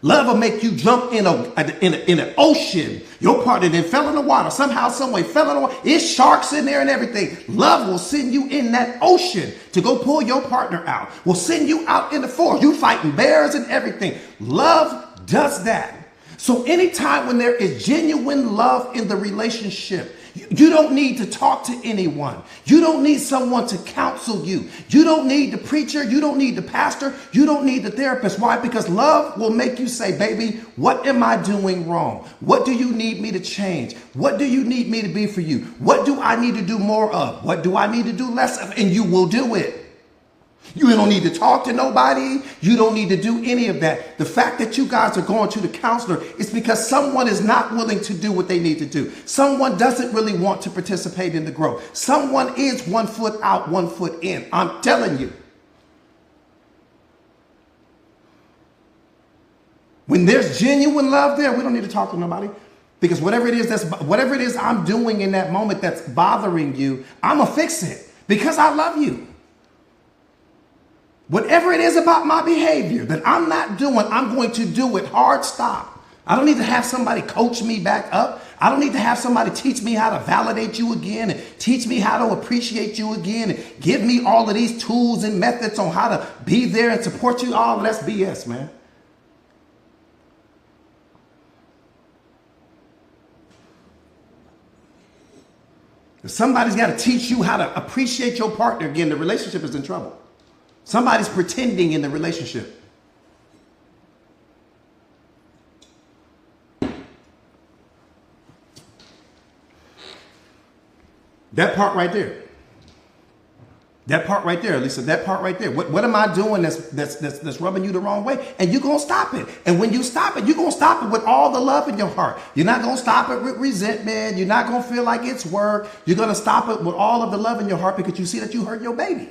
Love will make you jump in an ocean. Your partner then fell in the water. Somehow, some way fell in the water. It's sharks in there and everything. Love will send you in that ocean to go pull your partner out. Will send you out in the forest. You fighting bears and everything. Love does that. So anytime when there is genuine love in the relationship, you don't need to talk to anyone. You don't need someone to counsel you. You don't need the preacher. You don't need the pastor. You don't need the therapist. Why? Because love will make you say, baby, what am I doing wrong? What do you need me to change? What do you need me to be for you? What do I need to do more of? What do I need to do less of? And you will do it. You don't need to talk to nobody. You don't need to do any of that. The fact that you guys are going to the counselor is because someone is not willing to do what they need to do. Someone doesn't really want to participate in the growth. Someone is 1 foot out, 1 foot in. I'm telling you. When there's genuine love there, we don't need to talk to nobody. Because whatever it is I'm doing in that moment that's bothering you, I'm going to fix it because I love you. Whatever it is about my behavior that I'm not doing, I'm going to do it. Hard stop. I don't need to have somebody coach me back up. I don't need to have somebody teach me how to validate you again and teach me how to appreciate you again and give me all of these tools and methods on how to be there and support you. All that's BS, man. If somebody's got to teach you how to appreciate your partner again, the relationship is in trouble. Somebody's pretending in the relationship. That part right there. That part right there, Lisa, that part right there. What am I doing that's rubbing you the wrong way? And you're going to stop it. And when you stop it, you're going to stop it with all the love in your heart. You're not going to stop it with resentment. You're not going to feel like it's work. You're going to stop it with all of the love in your heart because you see that you hurt your baby.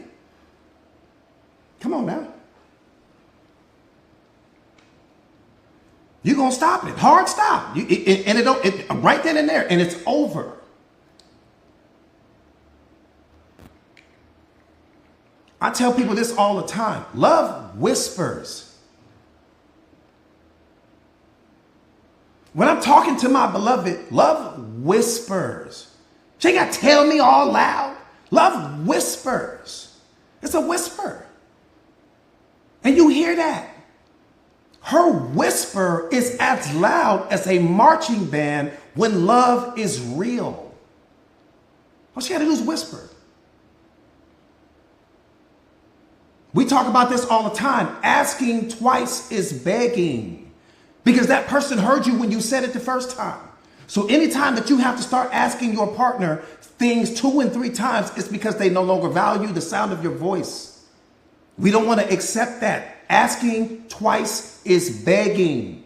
Come on now. You're going to stop it. Hard stop. Right then and there. And it's over. I tell people this all the time. Love whispers. When I'm talking to my beloved, love whispers. She ain't got to tell me all loud. Love whispers. It's a whisper. And you hear that. Her whisper is as loud as a marching band when love is real. All she had to do is whisper. We talk about this all the time. Asking twice is begging. Because that person heard you when you said it the first time. So anytime that you have to start asking your partner things 2 and 3 times, it's because they no longer value the sound of your voice. We don't want to accept that. Asking twice is begging.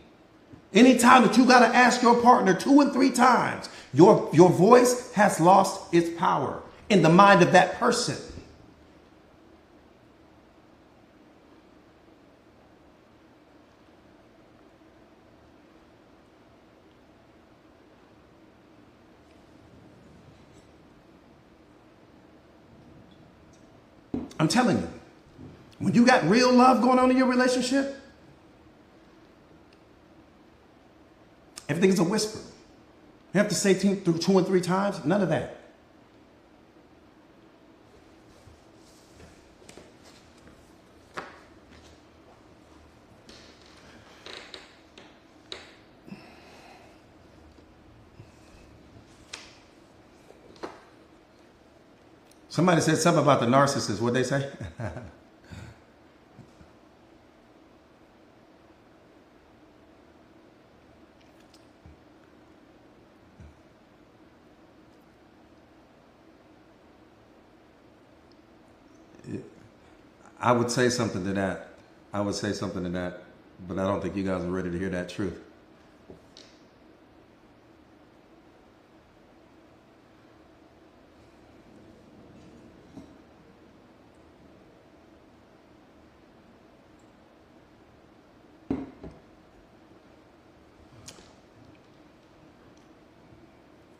Anytime that you got to ask your partner 2 and 3 times, your voice has lost its power in the mind of that person. I'm telling you, when you got real love going on in your relationship, everything is a whisper. You have to say 2 and 3 times. None of that. Somebody said something about the narcissist. What'd they say? I would say something to that. I would say something to that, but I don't think you guys are ready to hear that truth.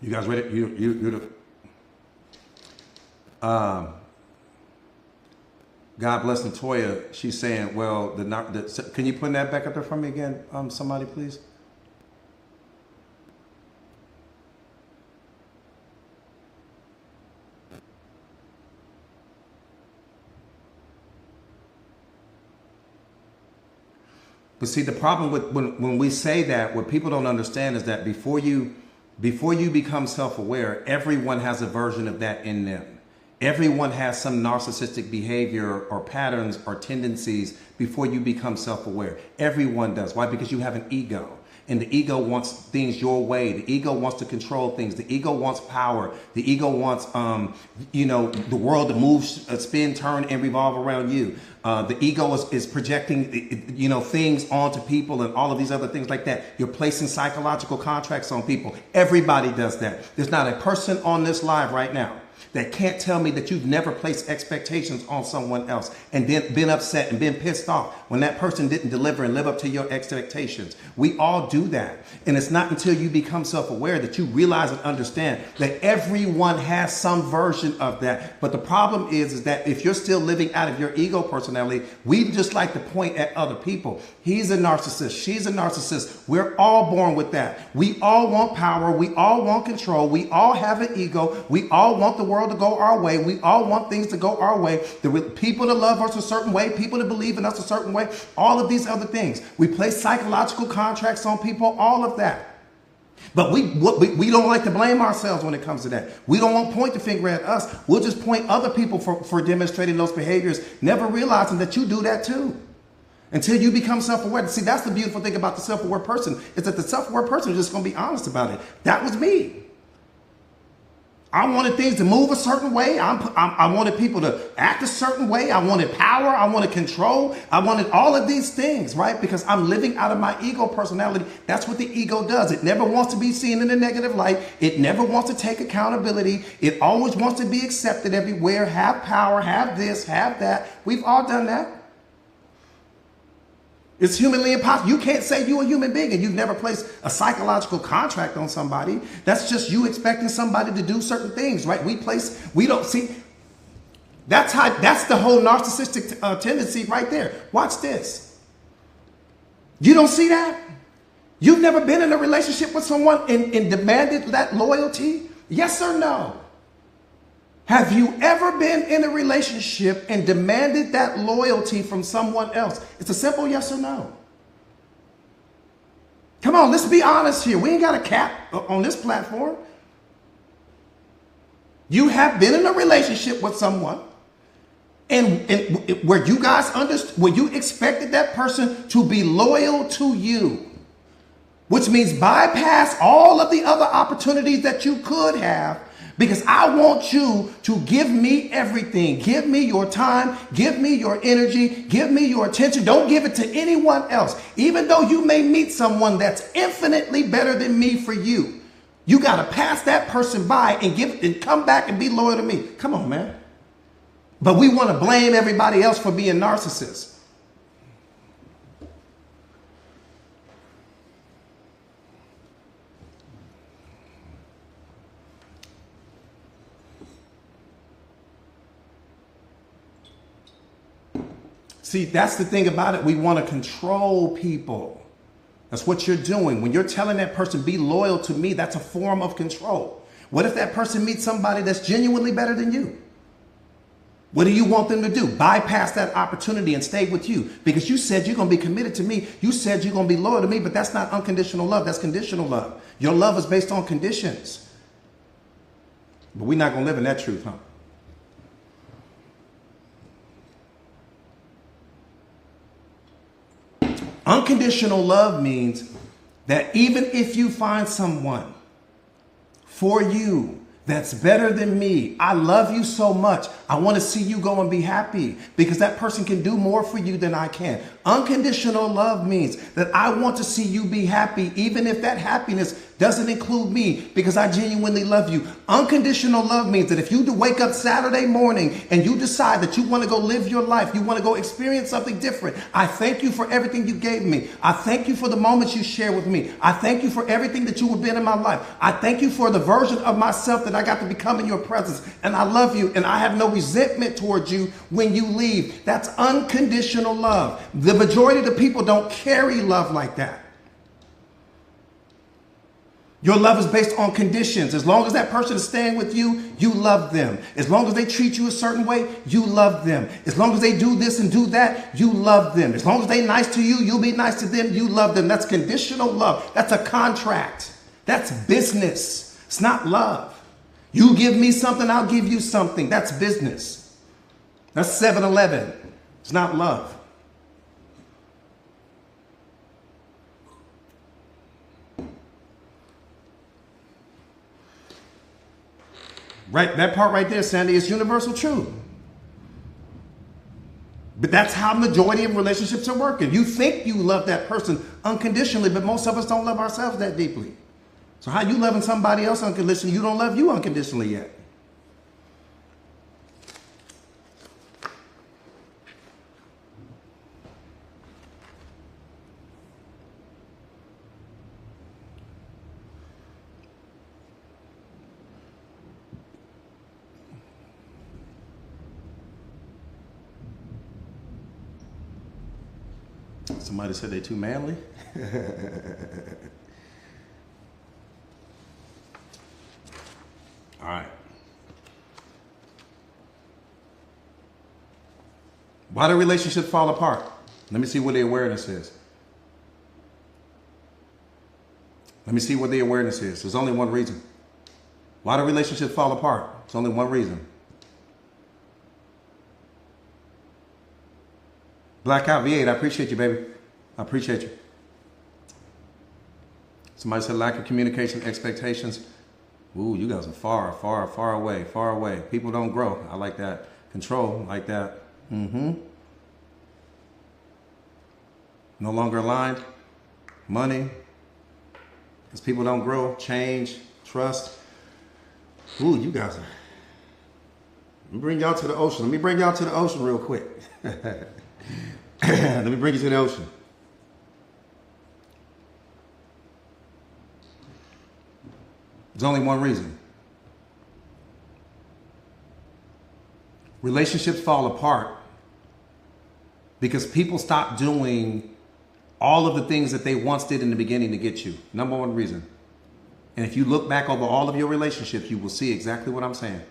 You guys ready? God bless Latoya. She's saying, well, can you put that back up there for me again? Somebody, please. But see, the problem with when we say that, what people don't understand is that before you become self-aware, everyone has a version of that in them. Everyone has some narcissistic behavior or patterns or tendencies before you become self-aware. Everyone does. Why? Because you have an ego. And the ego wants things your way. The ego wants to control things. The ego wants power. The ego wants, the world to move, spin, turn, and revolve around you. The ego is projecting, things onto people and all of these other things like that. You're placing psychological contracts on people. Everybody does that. There's not a person on this live right now that can't tell me that you've never placed expectations on someone else and then been upset and been pissed off when that person didn't deliver and live up to your expectations. We all do that. And it's not until you become self-aware that you realize and understand that everyone has some version of that. But the problem is that if you're still living out of your ego personality, we just like to point at other people. He's a narcissist. She's a narcissist. We're all born with that. We all want power. We all want control. We all have an ego. We all want the world to go our way. We all want things to go our way. People to love us a certain way, people to believe in us a certain way, all of these other things. We place psychological contracts on people, all of that. But we don't like to blame ourselves when it comes to that. We don't want to point the finger at us. We'll just point other people for demonstrating those behaviors, never realizing that you do that too. Until you become self-aware. See, that's the beautiful thing about the self-aware person, is that the self-aware person is just going to be honest about it. That was me. I wanted things to move a certain way. I wanted people to act a certain way. I wanted power. I wanted control. I wanted all of these things, right? Because I'm living out of my ego personality. That's what the ego does. It never wants to be seen in a negative light. It never wants to take accountability. It always wants to be accepted everywhere, have power, have this, have that. We've all done that. It's humanly impossible. You can't say you're a human being and you've never placed a psychological contract on somebody. That's just you expecting somebody to do certain things, right? We don't see. That's the whole narcissistic tendency right there. Watch this. You don't see that? You've never been in a relationship with someone and demanded that loyalty? Yes or no? Have you ever been in a relationship and demanded that loyalty from someone else? It's a simple yes or no. Come on, let's be honest here. We ain't got a cap on this platform. You have been in a relationship with someone and where you guys understood, where you expected that person to be loyal to you, which means bypass all of the other opportunities that you could have. Because I want you to give me everything. Give me your time. Give me your energy. Give me your attention. Don't give it to anyone else. Even though you may meet someone that's infinitely better than me for you, you got to pass that person by and come back and be loyal to me. Come on, man. But we want to blame everybody else for being narcissists. See, that's the thing about it. We want to control people. That's what you're doing. When you're telling that person, be loyal to me, that's a form of control. What if that person meets somebody that's genuinely better than you? What do you want them to do? Bypass that opportunity and stay with you. Because you said you're going to be committed to me. You said you're going to be loyal to me, but that's not unconditional love. That's conditional love. Your love is based on conditions. But we're not going to live in that truth, huh? Unconditional love means that even if you find someone for you that's better than me, I love you so much, I want to see you go and be happy because that person can do more for you than I can. Unconditional love means that I want to see you be happy, even if that happiness doesn't include me, because I genuinely love you. Unconditional love means that if you wake up Saturday morning and you decide that you want to go live your life, you want to go experience something different, I thank you for everything you gave me. I thank you for the moments you share with me. I thank you for everything that you have been in my life. I thank you for the version of myself that I got to become in your presence. And I love you, and I have no resentment towards you when you leave. That's unconditional love. The majority of the people don't carry love like that. Your love is based on conditions. As long as that person is staying with you, you love them. As long as they treat you a certain way, you love them. As long as they do this and do that, you love them. As long as they're nice to you, you'll be nice to them, you love them. That's conditional love. That's a contract. That's business. It's not love. You give me something, I'll give you something. That's business. That's 7-Eleven. It's not love. Right, that part right there, Sandy, is universal truth. But that's how majority of relationships are working. You think you love that person unconditionally, but most of us don't love ourselves that deeply. So how you loving somebody else unconditionally? You don't love you unconditionally yet. Somebody said they too manly. All right. Why do relationships fall apart? Let me see what the awareness is. Let me see what the awareness is. There's only one reason. Why do relationships fall apart? There's only one reason. Blackout V8, I appreciate you, baby. I appreciate you. Somebody said lack of communication, expectations. Ooh, you guys are far away. People don't grow. I like that. Control, like that. No longer aligned. Money. Because people don't grow, change, trust. Ooh, you guys are. Let me bring y'all to the ocean. Let me bring y'all to the ocean real quick. Let me bring you to the ocean. There's only one reason. Relationships fall apart because people stop doing all of the things that they once did in the beginning to get you. Number one reason. And if you look back over all of your relationships, you will see exactly what I'm saying.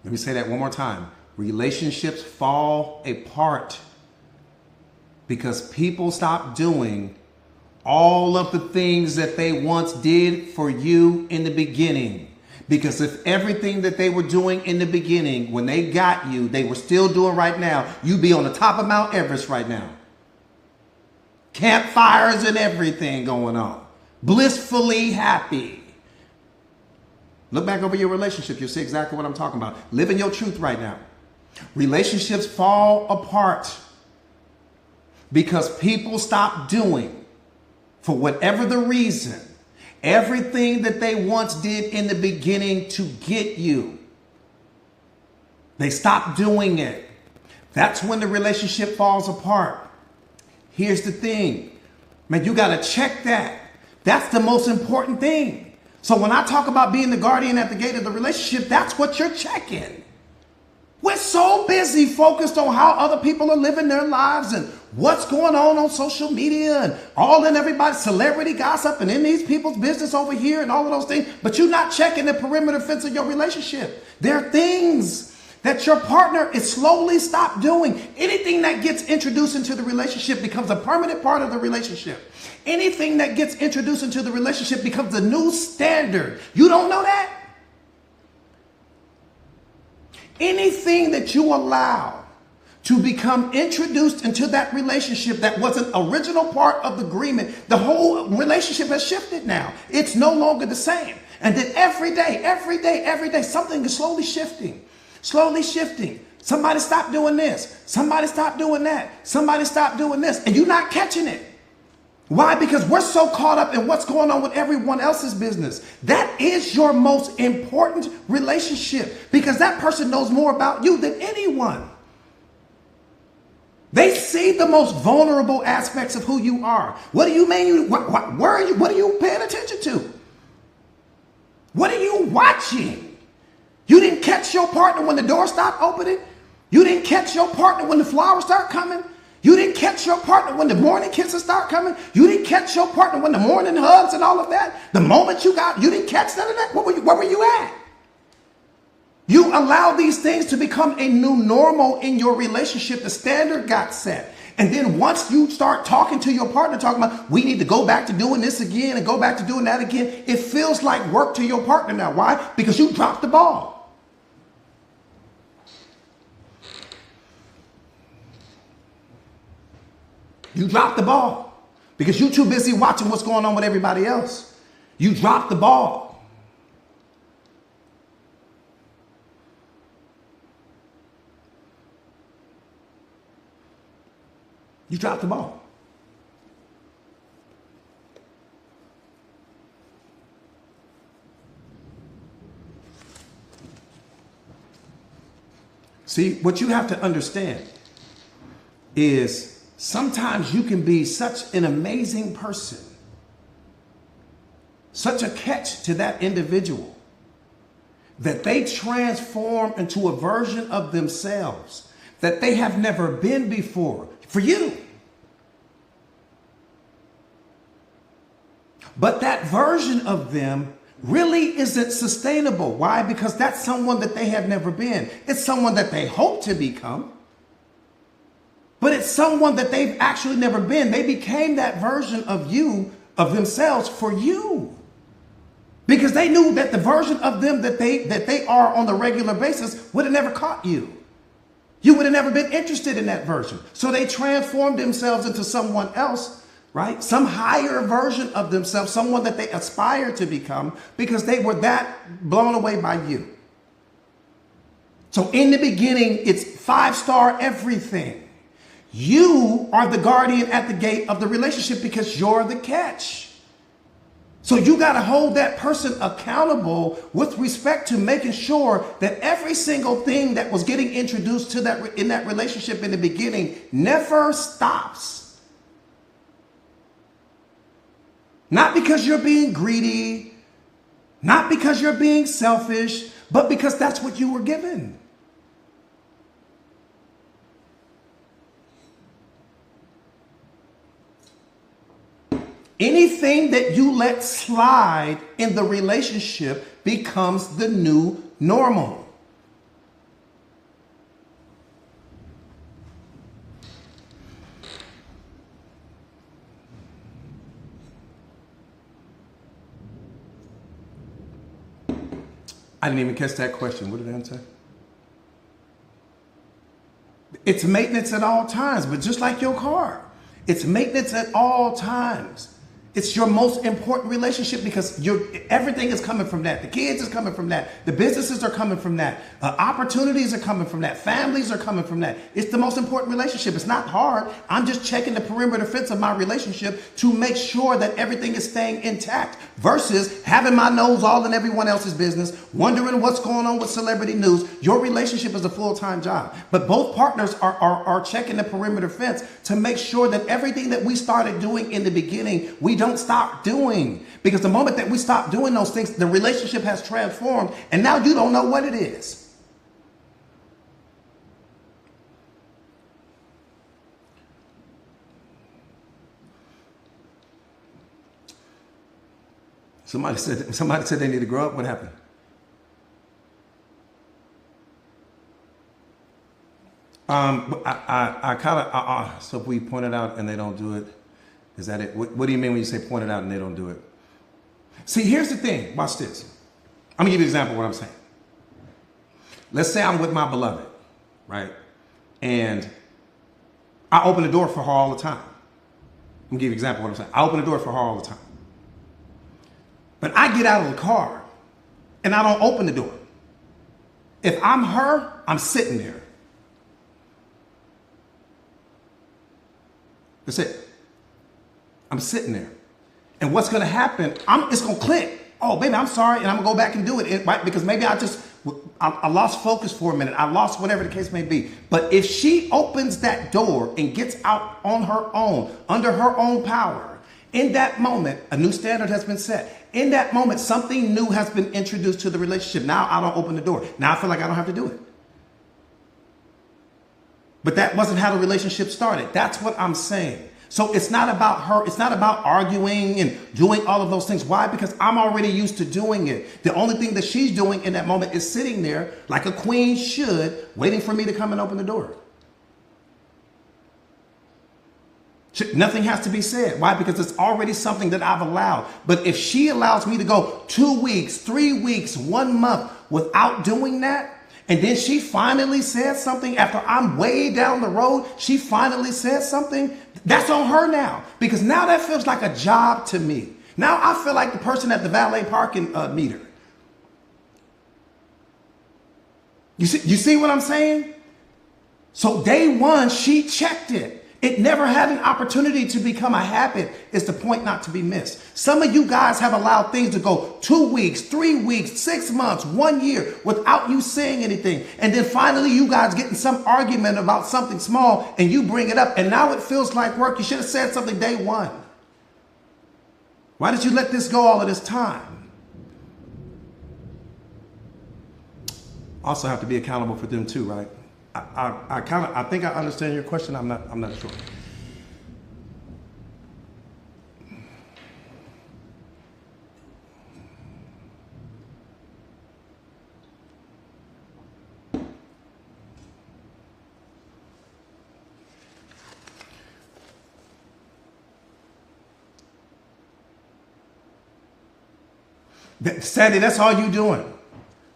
Let me say that one more time. Relationships fall apart because people stop doing all of the things that they once did for you in the beginning. Because if everything that they were doing in the beginning, when they got you, they were still doing right now, you'd be on the top of Mount Everest right now. Campfires and everything going on. Blissfully happy. Look back over your relationship. You'll see exactly what I'm talking about. Live in your truth right now. Relationships fall apart because people stop doing, for whatever the reason, everything that they once did in the beginning to get you. They stop doing it. That's when the relationship falls apart. Here's the thing. Man, you got to check that. That's the most important thing. So when I talk about being the guardian at the gate of the relationship, that's what you're checking. We're so busy focused on how other people are living their lives and what's going on social media and all in everybody's celebrity gossip and in these people's business over here and all of those things. But you're not checking the perimeter fence of your relationship. There are things that your partner is slowly stopped doing. Anything that gets introduced into the relationship becomes a permanent part of the relationship. Anything that gets introduced into the relationship becomes the new standard. You don't know that? Anything that you allow to become introduced into that relationship that was an original part of the agreement, the whole relationship has shifted now. It's no longer the same. And then every day, something is slowly shifting. Somebody stop doing this. Somebody stop doing that. Somebody stop doing this. And you're not catching it. Why? Because we're so caught up in what's going on with everyone else's business. That is your most important relationship, because that person knows more about you than anyone. They see the most vulnerable aspects of who you are. What do you mean? Where are you? What are you paying attention to? What are you watching? You didn't catch your partner when the door stopped opening. You didn't catch your partner when the flowers start coming. You didn't catch your partner when the morning kisses start coming. You didn't catch your partner when the morning hugs and all of that. The moment you didn't catch none of that. Where were you at? You allow these things to become a new normal in your relationship. The standard got set. And then once you start talking to your partner, talking about, we need to go back to doing this again and go back to doing that again, it feels like work to your partner now. Why? Because you dropped the ball. You dropped the ball because you're too busy watching what's going on with everybody else. You dropped the ball. You dropped the ball. See, what you have to understand is sometimes you can be such an amazing person, such a catch to that individual, that they transform into a version of themselves that they have never been before for you. But that version of them really isn't sustainable. Why? Because that's someone that they have never been. It's someone that they hope to become. But it's someone that they've actually never been. They became that version of you, of themselves, for you. Because they knew that the version of them that they are on the regular basis would have never caught you. You would have never been interested in that version. So they transformed themselves into someone else, right? Some higher version of themselves, someone that they aspire to become, because they were that blown away by you. So in the beginning, it's 5-star everything. You are the guardian at the gate of the relationship because you're the catch. So you got to hold that person accountable with respect to making sure that every single thing that was getting introduced to that in that relationship in the beginning never stops. Not because you're being greedy, not because you're being selfish, but because that's what you were given. Anything that you let slide in the relationship becomes the new normal. I didn't even catch that question. What did I answer? It's maintenance at all times, but just like your car, it's maintenance at all times. It's your most important relationship because everything is coming from that. The kids is coming from that. The businesses are coming from that. Opportunities are coming from that. Families are coming from that. It's the most important relationship. It's not hard. I'm just checking the perimeter fence of my relationship to make sure that everything is staying intact versus having my nose all in everyone else's business, wondering what's going on with celebrity news. Your relationship is a full-time job, but both partners are checking the perimeter fence to make sure that everything that we started doing in the beginning, we don't stop doing, because the moment that we stop doing those things, the relationship has transformed and now you don't know what it is. Somebody said they need to grow up. What happened? I kind of, so if we point it out and they don't do it, is that it? What do you mean when you say point it out and they don't do it? See, here's the thing. Watch this. I'm going to give you an example of what I'm saying. Let's say I'm with my beloved, right? And I open the door for her all the time. I'm gonna give you an example of what I'm saying. I open the door for her all the time. But I get out of the car and I don't open the door. If I'm her, I'm sitting there. That's it. I'm sitting there. And what's gonna happen, it's gonna click. Oh, baby, I'm sorry, and I'm gonna go back and do it, right? Because maybe I lost focus for a minute. I lost whatever the case may be. But if she opens that door and gets out on her own, under her own power, in that moment, a new standard has been set. In that moment, something new has been introduced to the relationship. Now I don't open the door. Now I feel like I don't have to do it. But that wasn't how the relationship started. That's what I'm saying. So it's not about her. It's not about arguing and doing all of those things. Why? Because I'm already used to doing it. The only thing that she's doing in that moment is sitting there like a queen should, waiting for me to come and open the door. Nothing has to be said. Why? Because it's already something that I've allowed. But if she allows me to go 2 weeks, 3 weeks, 1 month without doing that, and then she finally says something after I'm way down the road, she finally says something, that's on her now. Because now that feels like a job to me. Now I feel like the person at the valet parking meter. You see what I'm saying? So day one, she checked it. It never had an opportunity to become a habit, is the point not to be missed. Some of you guys have allowed things to go 2 weeks, 3 weeks, 6 months, 1 year without you saying anything. And then finally you guys get in some argument about something small and you bring it up and now it feels like work. You should have said something day one. Why did you let this go all of this time? Also have to be accountable for them too, right? I think I understand your question. I'm not sure. Sandy, that's all you doing.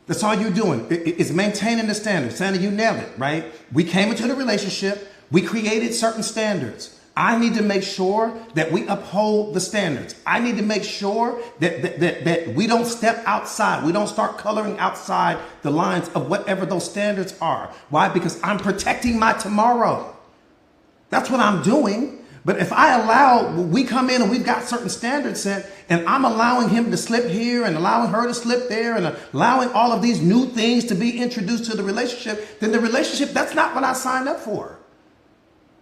That's all you're doing. It's maintaining the standards. Sandy, you nailed it, right? We came into the relationship. We created certain standards. I need to make sure that we uphold the standards. I need to make sure that we don't step outside. We don't start coloring outside the lines of whatever those standards are. Why? Because I'm protecting my tomorrow. That's what I'm doing. But if we come in and we've got certain standards set and I'm allowing him to slip here and allowing her to slip there and allowing all of these new things to be introduced to the relationship, then the relationship, that's not what I signed up for.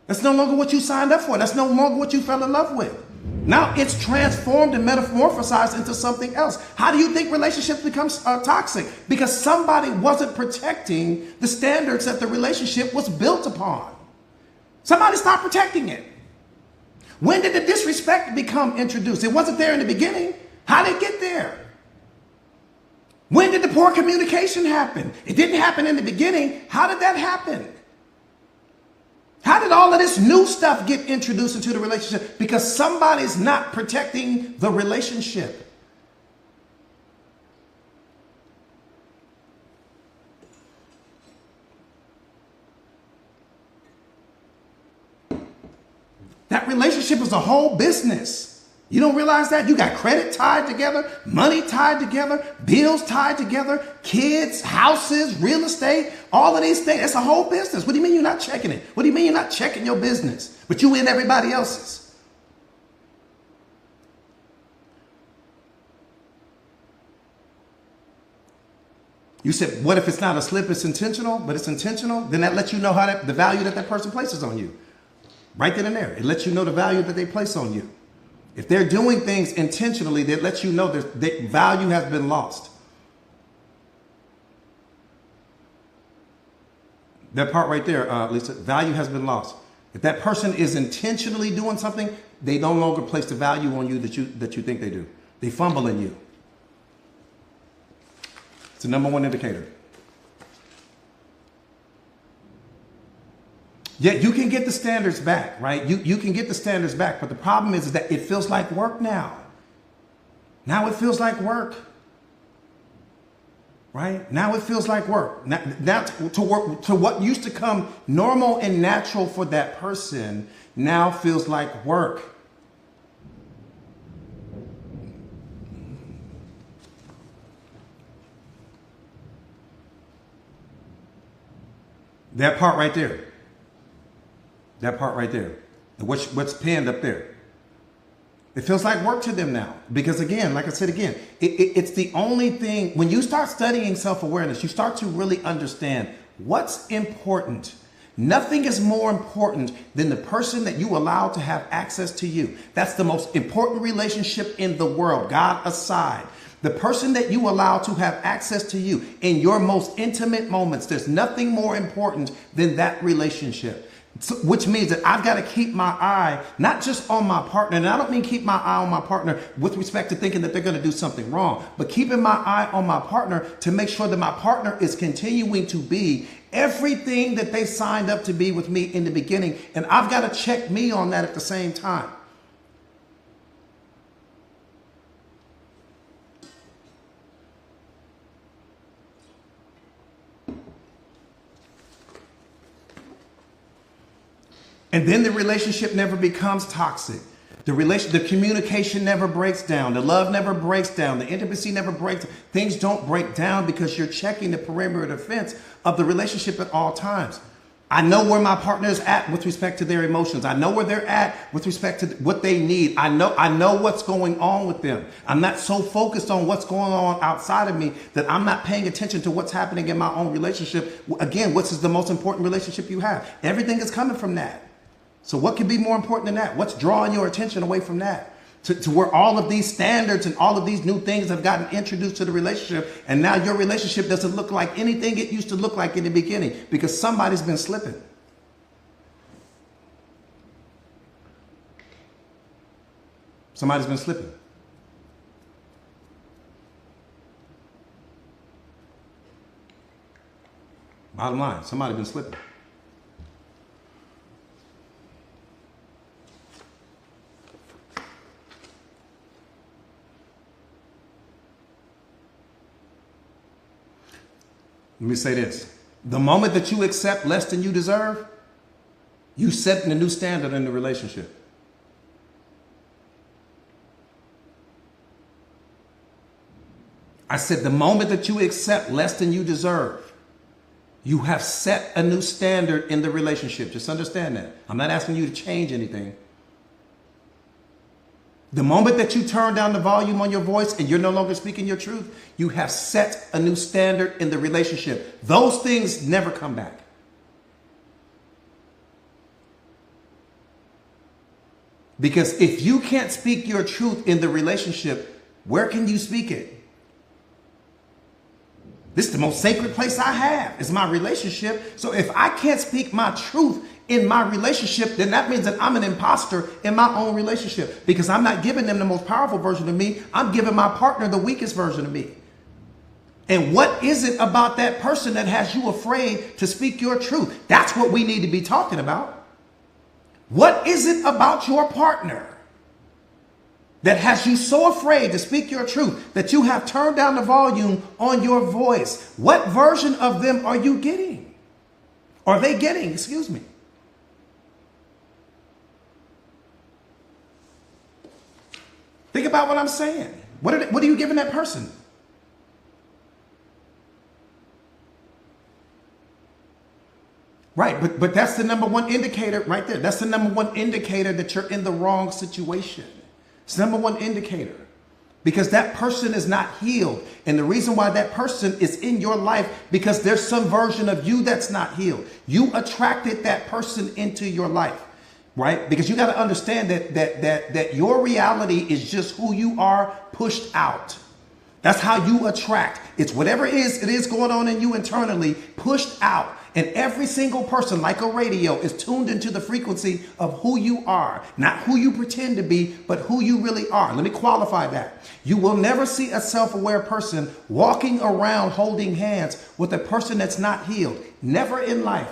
That's no longer what you signed up for. That's no longer what you fell in love with. Now it's transformed and metamorphosized into something else. How do you think relationships become toxic? Because somebody wasn't protecting the standards that the relationship was built upon. Somebody stopped protecting it. When did the disrespect become introduced? It wasn't there in the beginning. How did it get there? When did the poor communication happen? It didn't happen in the beginning. How did that happen? How did all of this new stuff get introduced into the relationship? Because somebody's not protecting the relationship. That relationship is a whole business. You don't realize that? You got credit tied together, money tied together, bills tied together, kids, houses, real estate, all of these things. It's a whole business. What do you mean you're not checking it? What do you mean you're not checking your business, but you in everybody else's? You said, what if it's not a slip, it's intentional, but it's intentional? Then that lets you know the value that person places on you. Right then and there. It lets you know the value that they place on you. If they're doing things intentionally, that lets you know that value has been lost. That part right there, Lisa, value has been lost. If that person is intentionally doing something, they no longer place the value on you that you think they do. They fumble in you. It's the number one indicator. Yeah, you can get the standards back, right? You can get the standards back, but the problem is that it feels like work now. Now it feels like work. right? Now it feels like work. Now to work to what used to come normal and natural for that person now feels like work. That part right there. That part right there. What's pinned up there. It feels like work to them now. Because again, like I said again, it's the only thing, when you start studying self-awareness, you start to really understand what's important. Nothing is more important than the person that you allow to have access to you. That's the most important relationship in the world, God aside. The person that you allow to have access to you in your most intimate moments, there's nothing more important than that relationship. So, which means that I've got to keep my eye not just on my partner, and I don't mean keep my eye on my partner with respect to thinking that they're going to do something wrong, but keeping my eye on my partner to make sure that my partner is continuing to be everything that they signed up to be with me in the beginning. And I've got to check me on that at the same time. And then the relationship never becomes toxic. The communication never breaks down. The love never breaks down. The intimacy never breaks. Things don't break down because you're checking the perimeter defense of the relationship at all times. I know where my partner is at with respect to their emotions. I know where they're at with respect to what they need. I know what's going on with them. I'm not so focused on what's going on outside of me that I'm not paying attention to what's happening in my own relationship. Again, what's the most important relationship you have? Everything is coming from that. So what could be more important than that? What's drawing your attention away from that? To where all of these standards and all of these new things have gotten introduced to the relationship. And now your relationship doesn't look like anything it used to look like in the beginning because somebody's been slipping. Somebody's been slipping. Bottom line, somebody's been slipping. Let me say this. The moment that you accept less than you deserve, you set a new standard in the relationship. I said the moment that you accept less than you deserve, you have set a new standard in the relationship. Just understand that. I'm not asking you to change anything. The moment that you turn down the volume on your voice and you're no longer speaking your truth, you have set a new standard in the relationship. Those things never come back. Because if you can't speak your truth in the relationship, where can you speak it? This is the most sacred place I have, is my relationship. So if I can't speak my truth in my relationship, then that means that I'm an imposter in my own relationship because I'm not giving them the most powerful version of me. I'm giving my partner the weakest version of me. And what is it about that person that has you afraid to speak your truth? That's what we need to be talking about. What is it about your partner that has you so afraid to speak your truth that you have turned down the volume on your voice? What version of them are you getting? Are they getting? Excuse me. Think about what I'm saying. What are you giving that person? Right, but that's the number one indicator right there. That's the number one indicator that you're in the wrong situation. It's the number one indicator because that person is not healed. And the reason why that person is in your life, because there's some version of you that's not healed. You attracted that person into your life. Right? Because you got to understand that your reality is just who you are pushed out. That's how you attract. It's whatever it is going on in you internally pushed out. And every single person, like a radio, is tuned into the frequency of who you are. Not who you pretend to be, but who you really are. Let me qualify that. You will never see a self-aware person walking around holding hands with a person that's not healed. Never in life.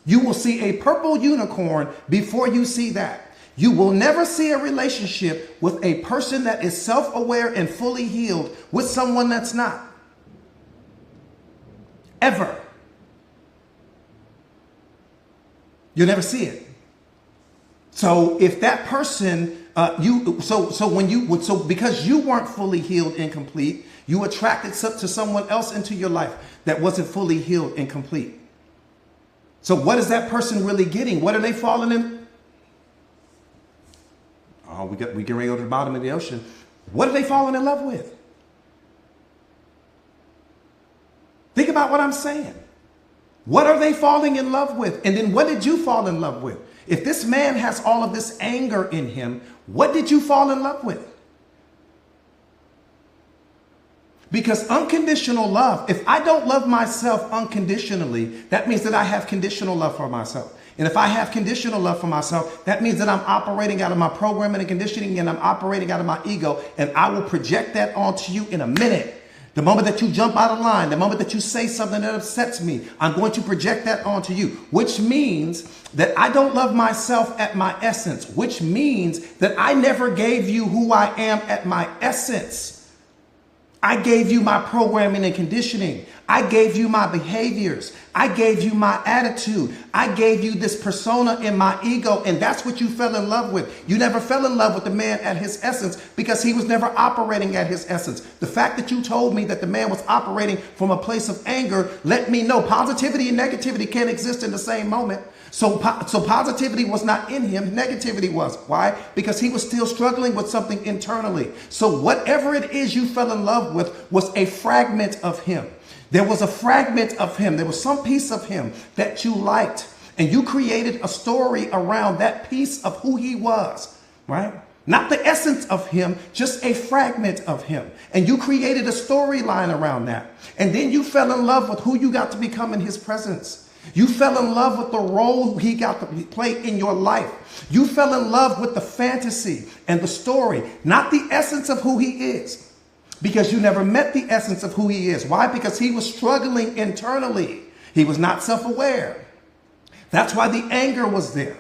You will see a purple unicorn before you see that. You will never see a relationship with a person that is self-aware and fully healed with someone that's not. ever. You'll never see it. So if that person, because you weren't fully healed and complete, you attracted to someone else into your life that wasn't fully healed and complete. So what is that person really getting? What are they falling in? Oh, we get ready to go to the bottom of the ocean. What are they falling in love with? Think about what I'm saying. What are they falling in love with? And then what did you fall in love with? If this man has all of this anger in him, what did you fall in love with? Because unconditional love, if I don't love myself unconditionally, that means that I have conditional love for myself. And if I have conditional love for myself, that means that I'm operating out of my programming and conditioning, and I'm operating out of my ego, and I will project that onto you in a minute. The moment that you jump out of line, the moment that you say something that upsets me, I'm going to project that onto you, which means that I don't love myself at my essence, which means that I never gave you who I am at my essence. I gave you my programming and conditioning. I gave you my behaviors. I gave you my attitude. I gave you this persona in my ego, and that's what you fell in love with. You never fell in love with the man at his essence because he was never operating at his essence. The fact that you told me that the man was operating from a place of anger let me know positivity and negativity can't exist in the same moment. So positivity was not in him, negativity was. Why? Because he was still struggling with something internally. So whatever it is you fell in love with was a fragment of him. There was a fragment of him. There was some piece of him that you liked, and you created a story around that piece of who he was, right? Not the essence of him, just a fragment of him. And you created a storyline around that. And then you fell in love with who you got to become in his presence. You fell in love with the role he got to play in your life. You fell in love with the fantasy and the story, not the essence of who he is, because you never met the essence of who he is. Why? Because he was struggling internally. He was not self-aware. That's why the anger was there.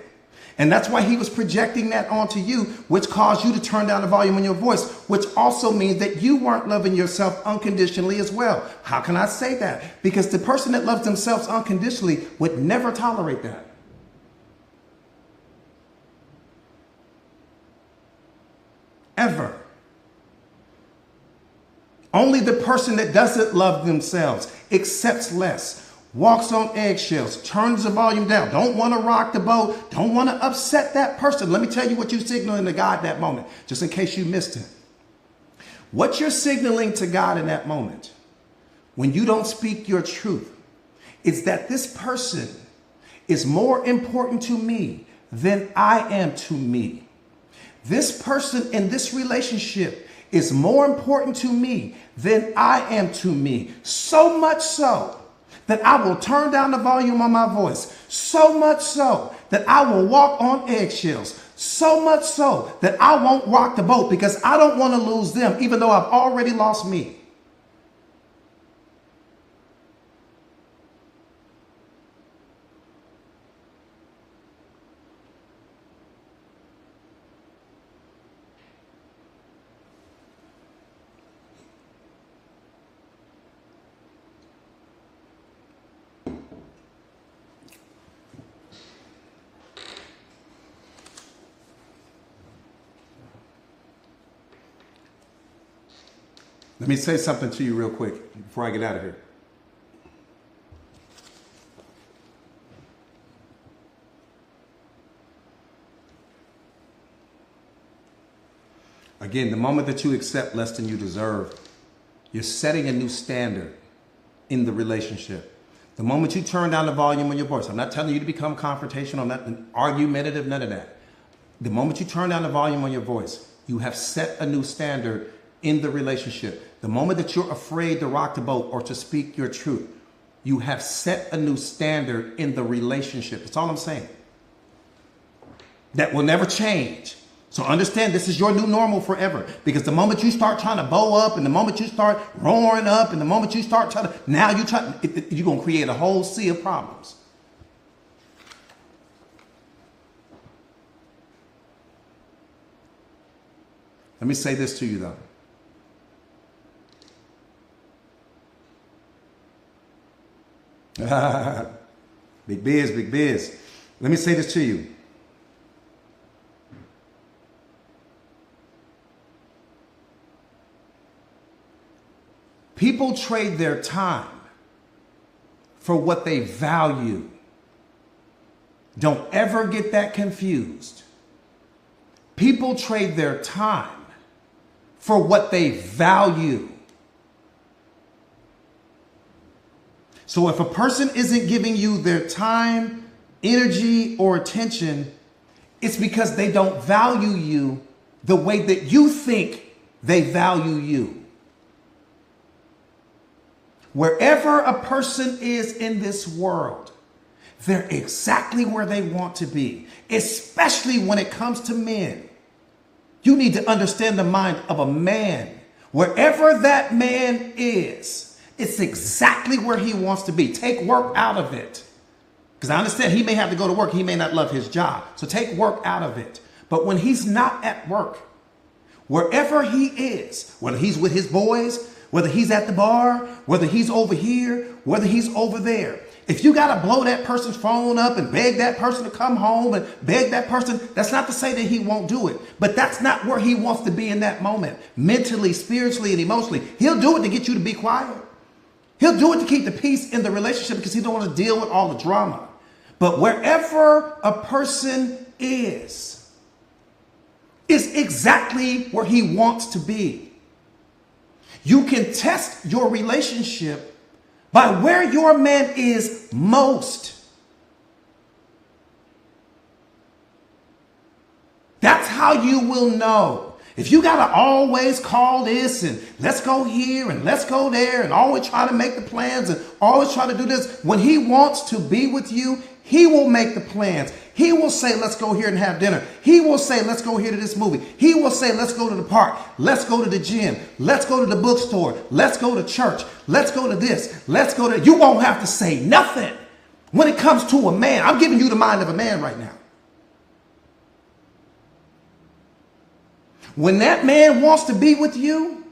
And that's why he was projecting that onto you, which caused you to turn down the volume on your voice, which also means that you weren't loving yourself unconditionally as well. How can I say that? Because the person that loves themselves unconditionally would never tolerate that. Ever. Only the person that doesn't love themselves accepts less, walks on eggshells, turns the volume down, don't want to rock the boat, don't want to upset that person. Let me tell you what you're signaling to God that moment, just in case you missed it. What you're signaling to God in that moment, when you don't speak your truth, is that this person is more important to me than I am to me. This person in this relationship is more important to me than I am to me. So much so that I will turn down the volume on my voice. So much so that I will walk on eggshells. So much so that I won't rock the boat because I don't want to lose them, even though I've already lost me. Let me say something to you real quick before I get out of here. Again, the moment that you accept less than you deserve, you're setting a new standard in the relationship. The moment you turn down the volume on your voice, I'm not telling you to become confrontational, I'm not argumentative, none of that. The moment you turn down the volume on your voice, you have set a new standard in the relationship. The moment that you're afraid to rock the boat or to speak your truth, you have set a new standard in the relationship. That's all I'm saying. That will never change. So understand, this is your new normal forever. Because the moment you start trying to bow up, and the moment you start roaring up, and the moment you start trying to, now you're going to create a whole sea of problems. Let me say this to you, though. Big biz, big biz. Let me say this to you. People trade their time for what they value. Don't ever get that confused. People trade their time for what they value. So if a person isn't giving you their time, energy, or attention, it's because they don't value you the way that you think they value you. Wherever a person is in this world, they're exactly where they want to be, especially when it comes to men. You need to understand the mind of a man. Wherever that man is, it's exactly where he wants to be. Take work out of it. Because I understand he may have to go to work. He may not love his job. So take work out of it. But when he's not at work, wherever he is, whether he's with his boys, whether he's at the bar, whether he's over here, whether he's over there, if you got to blow that person's phone up and beg that person to come home and beg that person, that's not to say that he won't do it. But that's not where he wants to be in that moment. Mentally, spiritually, and emotionally. He'll do it to get you to be quiet. He'll do it to keep the peace in the relationship because he don't want to deal with all the drama. But wherever a person is exactly where he wants to be. You can test your relationship by where your man is most. That's how you will know. If you got to always call this and let's go here and let's go there and always try to make the plans and always try to do this, when he wants to be with you, he will make the plans. He will say, let's go here and have dinner. He will say, let's go here to this movie. He will say, let's go to the park. Let's go to the gym. Let's go to the bookstore. Let's go to church. Let's go to this. Let's go to... You won't have to say nothing when it comes to a man. I'm giving you the mind of a man right now. When that man wants to be with you,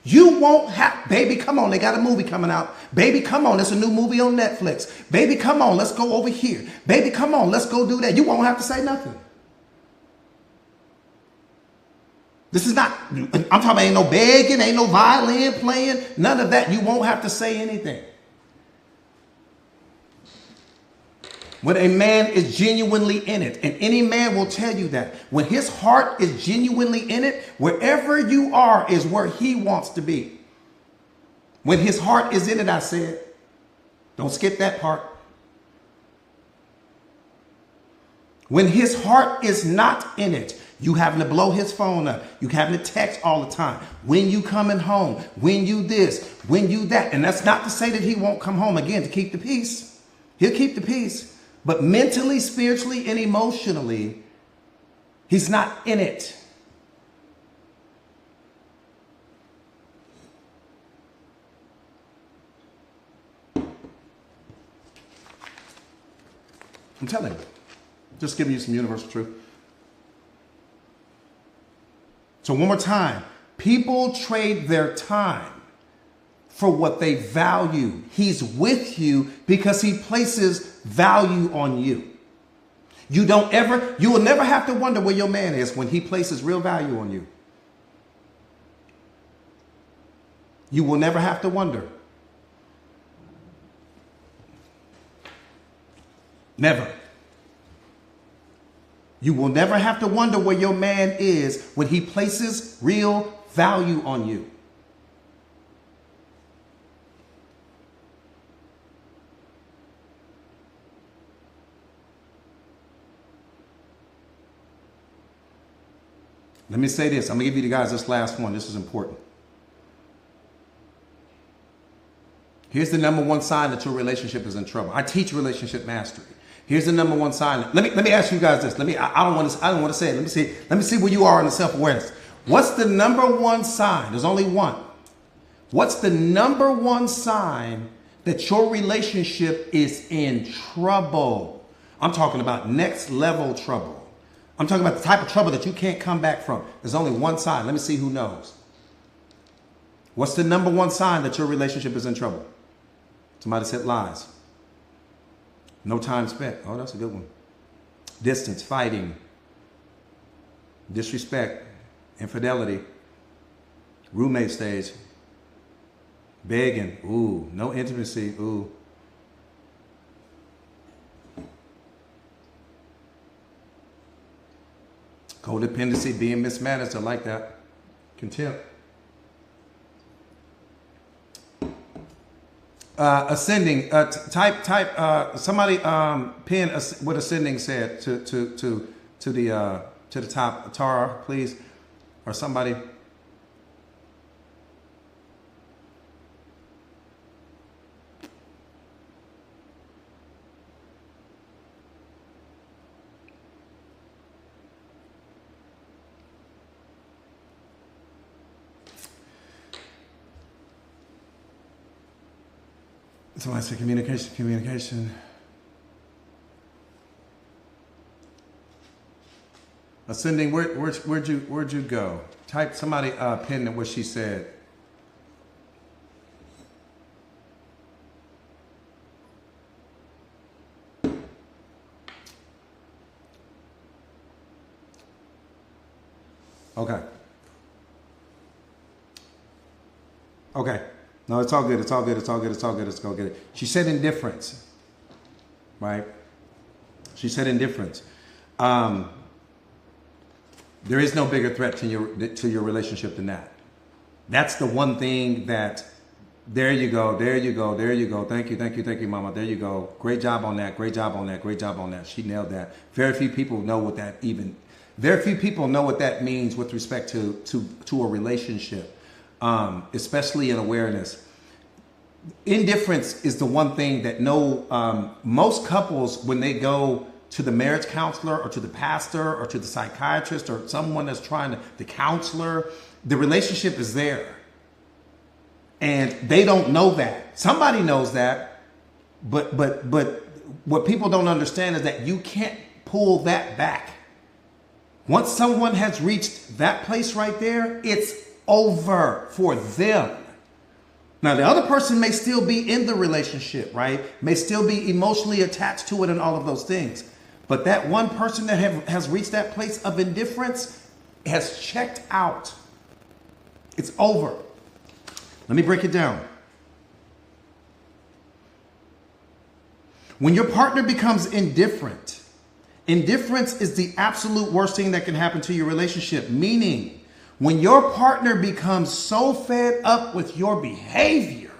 you won't have, baby, come on, they got a movie coming out. Baby, come on, there's a new movie on Netflix. Baby, come on, let's go over here. Baby, come on, let's go do that. You won't have to say nothing. This is not, I'm talking about ain't no begging, ain't no violin playing, none of that. You won't have to say anything. When a man is genuinely in it, and any man will tell you that, when his heart is genuinely in it, wherever you are is where he wants to be. When his heart is in it, I said, don't skip that part. When his heart is not in it, you having to blow his phone up. You having to text all the time. When you coming home, when you this, when you that. And that's not to say that he won't come home again to keep the peace. He'll keep the peace. But mentally, spiritually, and emotionally, he's not in it. I'm telling you. Just giving you some universal truth. So one more time. People trade their time for what they value. He's with you because he places value on you. You will never have to wonder where your man is when he places real value on you. You will never have to wonder. Never. You will never have to wonder where your man is when he places real value on you. Let me say this. I'm going to give you guys this last one. This is important. Here's the number one sign that your relationship is in trouble. I teach relationship mastery. Here's the number one sign. Let me ask you guys this. I don't want to say it. Let me see where you are in the self-awareness. What's the number one sign? There's only one. What's the number one sign that your relationship is in trouble? I'm talking about next level trouble. I'm talking about the type of trouble that you can't come back from. There's only one sign. Let me see who knows. What's the number one sign that your relationship is in trouble? Somebody said lies. No time spent. Oh, that's a good one. Distance, fighting, disrespect, infidelity, roommate stage, begging. Ooh, no intimacy. Ooh. Codependency, being mismanaged. I like that. Contempt. Ascending. Somebody pin what ascending said to the top. Tara, please, or somebody. Somebody said communication. Ascending, where'd you go? Type somebody pin what she said. Okay. Okay. No, it's all good. It's all good. It's all good. It's all good. It's all good. She said indifference, right? She said indifference. There is no bigger threat to your relationship than that. That's the one thing that. There you go. There you go. There you go. Thank you. Thank you. Thank you, Mama. There you go. Great job on that. Great job on that. Great job on that. She nailed that. Very few people know what that even. Very few people know what that means with respect to a relationship. Especially in awareness. Indifference is the one thing that most couples, when they go to the marriage counselor or to the pastor or to the psychiatrist or someone that's the counselor, the relationship is there. And they don't know that. Somebody knows that, but what people don't understand is that you can't pull that back. Once someone has reached that place right there, it's over for them. Now, the other person may still be in the relationship, right? May still be emotionally attached to it and all of those things. But that one person that has reached that place of indifference has checked out. It's over. Let me break it down. When your partner becomes indifferent, indifference is the absolute worst thing that can happen to your relationship. Meaning, when your partner becomes so fed up with your behavior,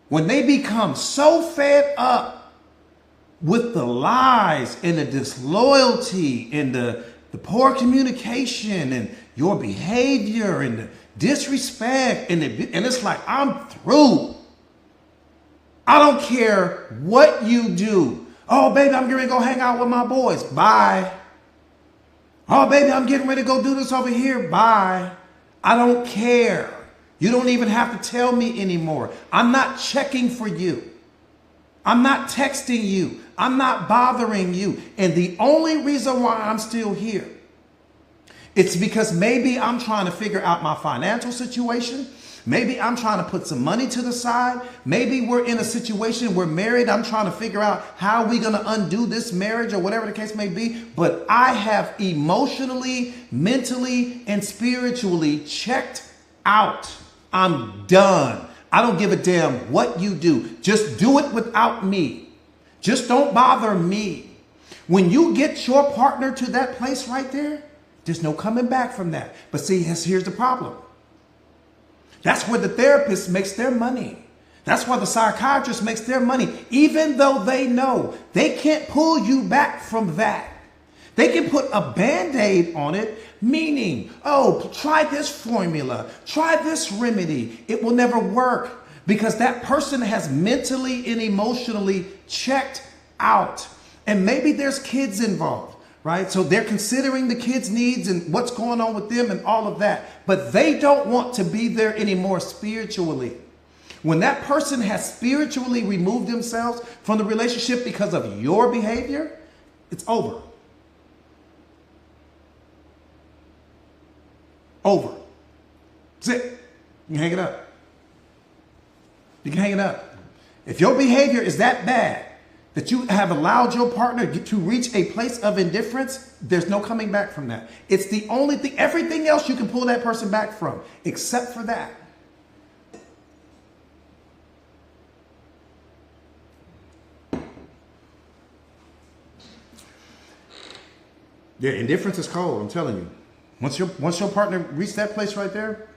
when they become so fed up with the lies and the disloyalty and the poor communication and your behavior and the disrespect and it's like, I'm through. I don't care what you do. Oh, baby, I'm getting ready to go hang out with my boys. Bye. Oh, baby, I'm getting ready to go do this over here. Bye. I don't care. You don't even have to tell me anymore. I'm not checking for you. I'm not texting you. I'm not bothering you. And the only reason why I'm still here, it's because maybe I'm trying to figure out my financial situation. Maybe I'm trying to put some money to the side. Maybe we're in a situation, we're married. I'm trying to figure out how we're going to undo this marriage or whatever the case may be. But I have emotionally, mentally, and spiritually checked out. I'm done. I don't give a damn what you do. Just do it without me. Just don't bother me. When you get your partner to that place right there, there's no coming back from that. But see, here's the problem. That's where the therapist makes their money. That's why the psychiatrist makes their money, even though they know they can't pull you back from that. They can put a Band-Aid on it, meaning, oh, try this formula, try this remedy. It will never work because that person has mentally and emotionally checked out. And maybe there's kids involved. Right? So they're considering the kids' needs and what's going on with them and all of that. But they don't want to be there anymore spiritually. When that person has spiritually removed themselves from the relationship because of your behavior, it's over. Over. That's it. You can hang it up. You can hang it up. If your behavior is that bad that you have allowed your partner to reach a place of indifference, there's no coming back from that. It's the only thing, everything else you can pull that person back from, except for that. Yeah, indifference is cold, I'm telling you. Once your partner reaches that place right there,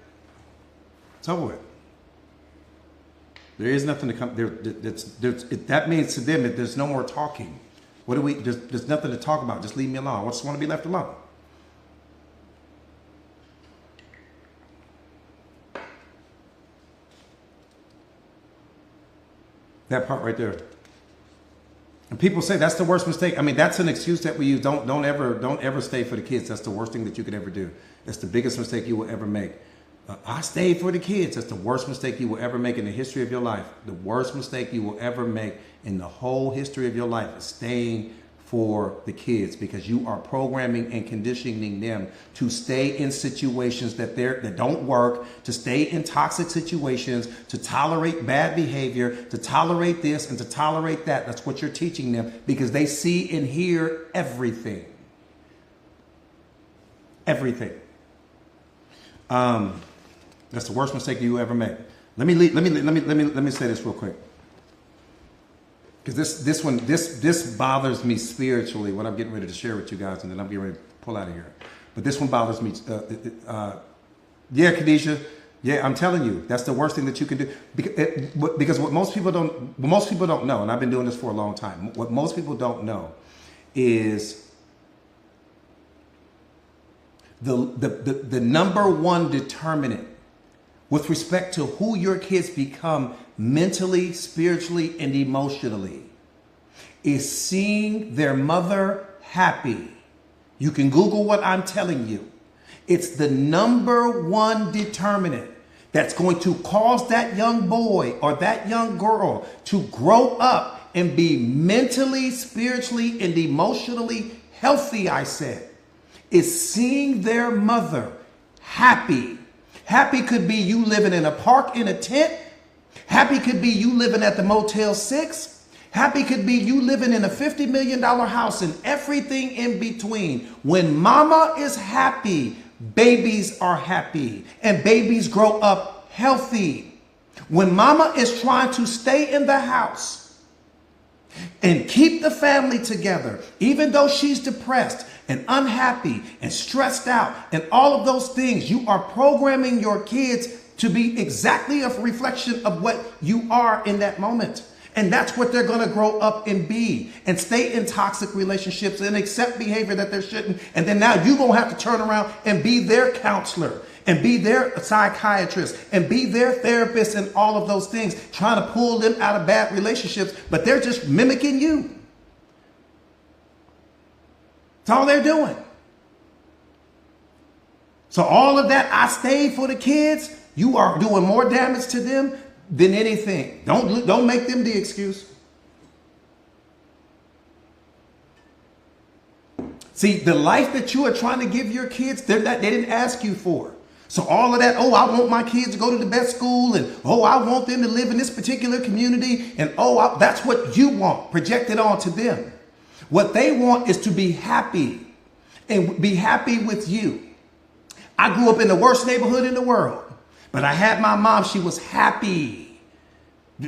it's over with. There is nothing to come there. That means to them that there's no more talking. What do we? There's nothing to talk about. Just leave me alone. I just want to be left alone. That part right there. And people say that's the worst mistake. I mean, that's an excuse that we use. Don't ever stay for the kids. That's the worst thing that you could ever do. That's the biggest mistake you will ever make. I stayed for the kids. That's the worst mistake you will ever make in the history of your life. The worst mistake you will ever make in the whole history of your life is staying for the kids, because you are programming and conditioning them to stay in situations that don't work, to stay in toxic situations, to tolerate bad behavior, to tolerate this and to tolerate that. That's what you're teaching them, because they see and hear everything. Everything. That's the worst mistake you ever make. Let me say this real quick, because this bothers me spiritually. What I'm getting ready to share with you guys, and then I'm getting ready to pull out of here. But this one bothers me. Yeah, Khadijah. Yeah, I'm telling you, that's the worst thing that you can do. Because what most people don't know, and I've been doing this for a long time. What most people don't know is the number one determinant with respect to who your kids become mentally, spiritually, and emotionally is seeing their mother happy. You can Google what I'm telling you. It's the number one determinant that's going to cause that young boy or that young girl to grow up and be mentally, spiritually, and emotionally healthy, I said, is seeing their mother happy. Happy could be you living in a park in a tent. Happy could be you living at the Motel 6. Happy could be you living in a $50 million house, and everything in between. When mama is happy, babies are happy, and babies grow up healthy. When mama is trying to stay in the house and keep the family together, even though she's depressed and unhappy and stressed out and all of those things, you are programming your kids to be exactly a reflection of what you are in that moment. And that's what they're going to grow up and be, and stay in toxic relationships and accept behavior that they shouldn't. And then now you're going to have to turn around and be their counselor and be their psychiatrist and be their therapist and all of those things, trying to pull them out of bad relationships, but they're just mimicking you. That's all they're doing. So all of that, I stayed for the kids, you are doing more damage to them than anything. Don't make them the excuse. See, the life that you are trying to give your kids, they didn't ask you for. So all of that, oh, I want my kids to go to the best school, and oh, I want them to live in this particular community, and oh, that's what you want projected onto them. What they want is to be happy and be happy with you. I grew up in the worst neighborhood in the world, but I had my mom. She was happy.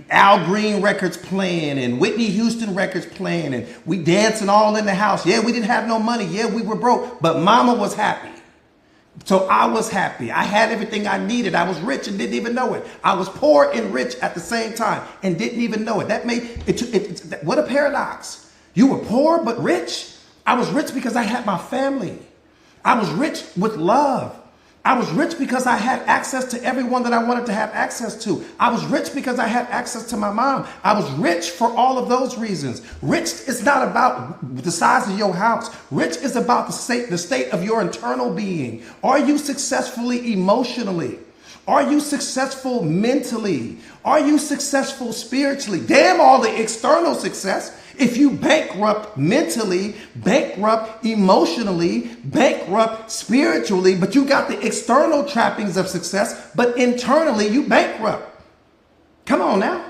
Al Green records playing and Whitney Houston records playing, and we dancing all in the house. Yeah, we didn't have no money. Yeah, we were broke, but mama was happy. So I was happy. I had everything I needed. I was rich and didn't even know it. I was poor and rich at the same time and didn't even know it. That made it what a paradox. You were poor but rich. I was rich because I had my family. I was rich with love. I was rich because I had access to everyone that I wanted to have access to. I was rich because I had access to my mom. I was rich for all of those reasons. Rich is not about the size of your house. Rich is about the state of your internal being. Are you successfully emotionally? Are you successful mentally? Are you successful spiritually? Damn all the external success. If you bankrupt mentally, bankrupt emotionally, bankrupt spiritually, but you got the external trappings of success, but internally you bankrupt. Come on now.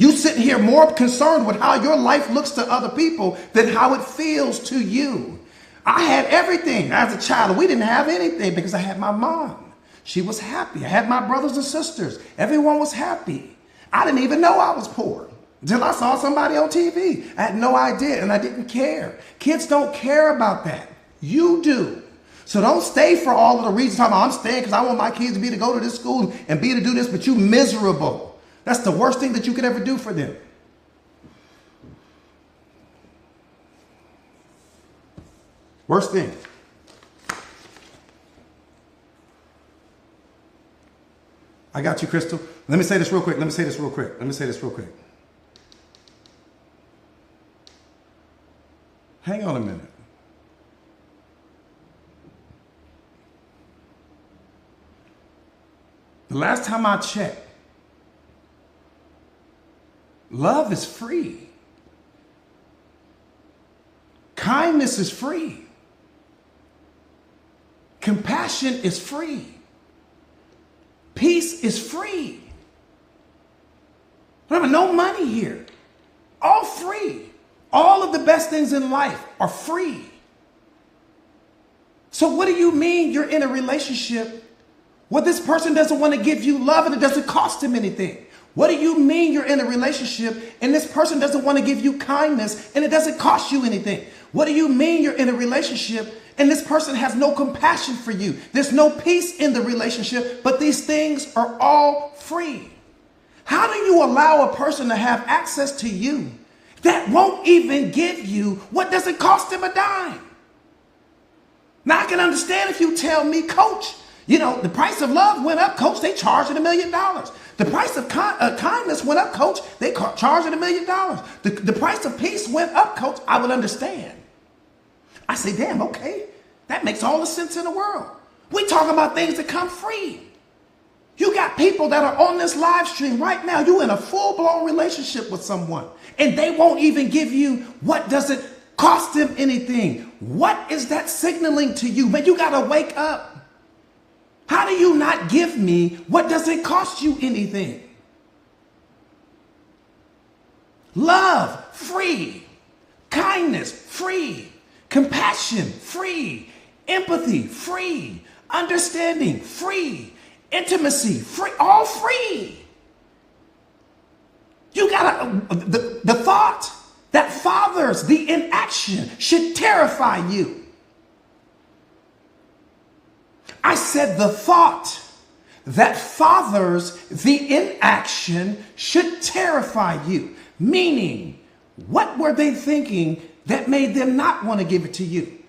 You sitting here more concerned with how your life looks to other people than how it feels to you. I had everything as a child. We didn't have anything because I had my mom. She was happy. I had my brothers and sisters. Everyone was happy. I didn't even know I was poor until I saw somebody on TV. I had no idea and I didn't care. Kids don't care about that. You do. So don't stay for all of the reasons. I'm staying because I want my kids to go to this school and be to do this, but you miserable. That's the worst thing that you could ever do for them. Worst thing. I got you, Crystal. Let me say this real quick. Hang on a minute. The last time I checked, love is free. Kindness is free. Compassion is free. Peace is free. Remember, no money here. All free. All of the best things in life are free. So what do you mean you're in a relationship where this person doesn't want to give you love and it doesn't cost him anything? What do you mean you're in a relationship and this person doesn't want to give you kindness and it doesn't cost you anything? What do you mean you're in a relationship and this person has no compassion for you? There's no peace in the relationship, but these things are all free. How do you allow a person to have access to you that won't even give you what doesn't cost them a dime? Now I can understand if you tell me, Coach, the price of love went up, Coach, they charging $1 million. The price of kindness went up, Coach, they charging $1 million. The price of peace went up, Coach, I would understand. I say, damn, okay, that makes all the sense in the world. We talk about things that come free. You got people that are on this live stream right now. You in a full-blown relationship with someone, and they won't even give you what doesn't cost them anything. What is that signaling to you? Man, you got to wake up. How do you not give me what doesn't cost you anything? Love, free. Kindness, free. Compassion, free. Empathy, free. Understanding, free. Intimacy, free. All free. You gotta, the thought that fathers the inaction should terrify you. I said the thought that fathers the inaction should terrify you. Meaning, what were they thinking that made them not want to give it to you?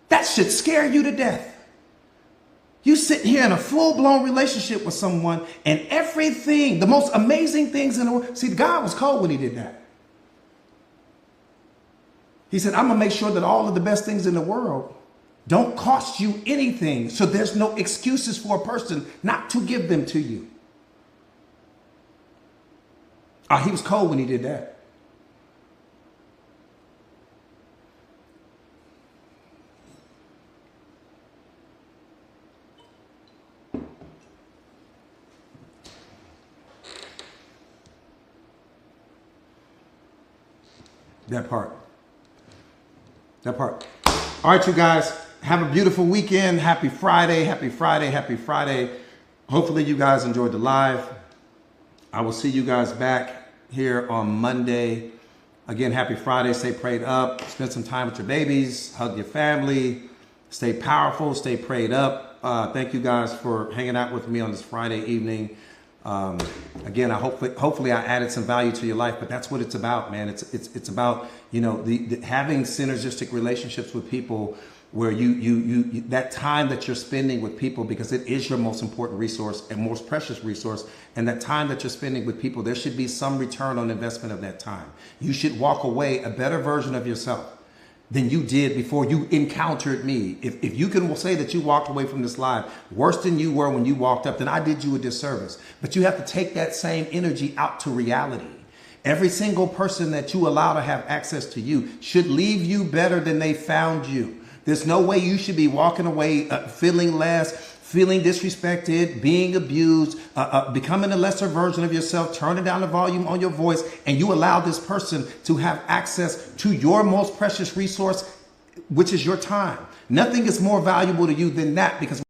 That should scare you to death. You sitting here in a full-blown relationship with someone and everything, the most amazing things in the world. See, God was cold when he did that. He said, I'm going to make sure that all of the best things in the world don't cost you anything. So there's no excuses for a person not to give them to you. He was cold when he did that. That part. All right, you guys. Have a beautiful weekend. Happy Friday. Hopefully you guys enjoyed the live. I will see you guys back here on Monday. Again, happy Friday. Stay prayed up. Spend some time with your babies. Hug your family. Stay powerful. Stay prayed up. Thank you guys for hanging out with me on this Friday evening. Again, hopefully I added some value to your life, but that's what it's about, man. It's about, the having synergistic relationships with people where you that time that you're spending with people, because it is your most important resource and most precious resource. And that time that you're spending with people, there should be some return on investment of that time. You should walk away a better version of yourself than you did before you encountered me. If you can say that you walked away from this live worse than you were when you walked up, then I did you a disservice. But you have to take that same energy out to reality. Every single person that you allow to have access to you should leave you better than they found you. There's no way you should be walking away feeling less, feeling disrespected, being abused, becoming a lesser version of yourself, turning down the volume on your voice, and you allow this person to have access to your most precious resource, which is your time. Nothing is more valuable to you than that, because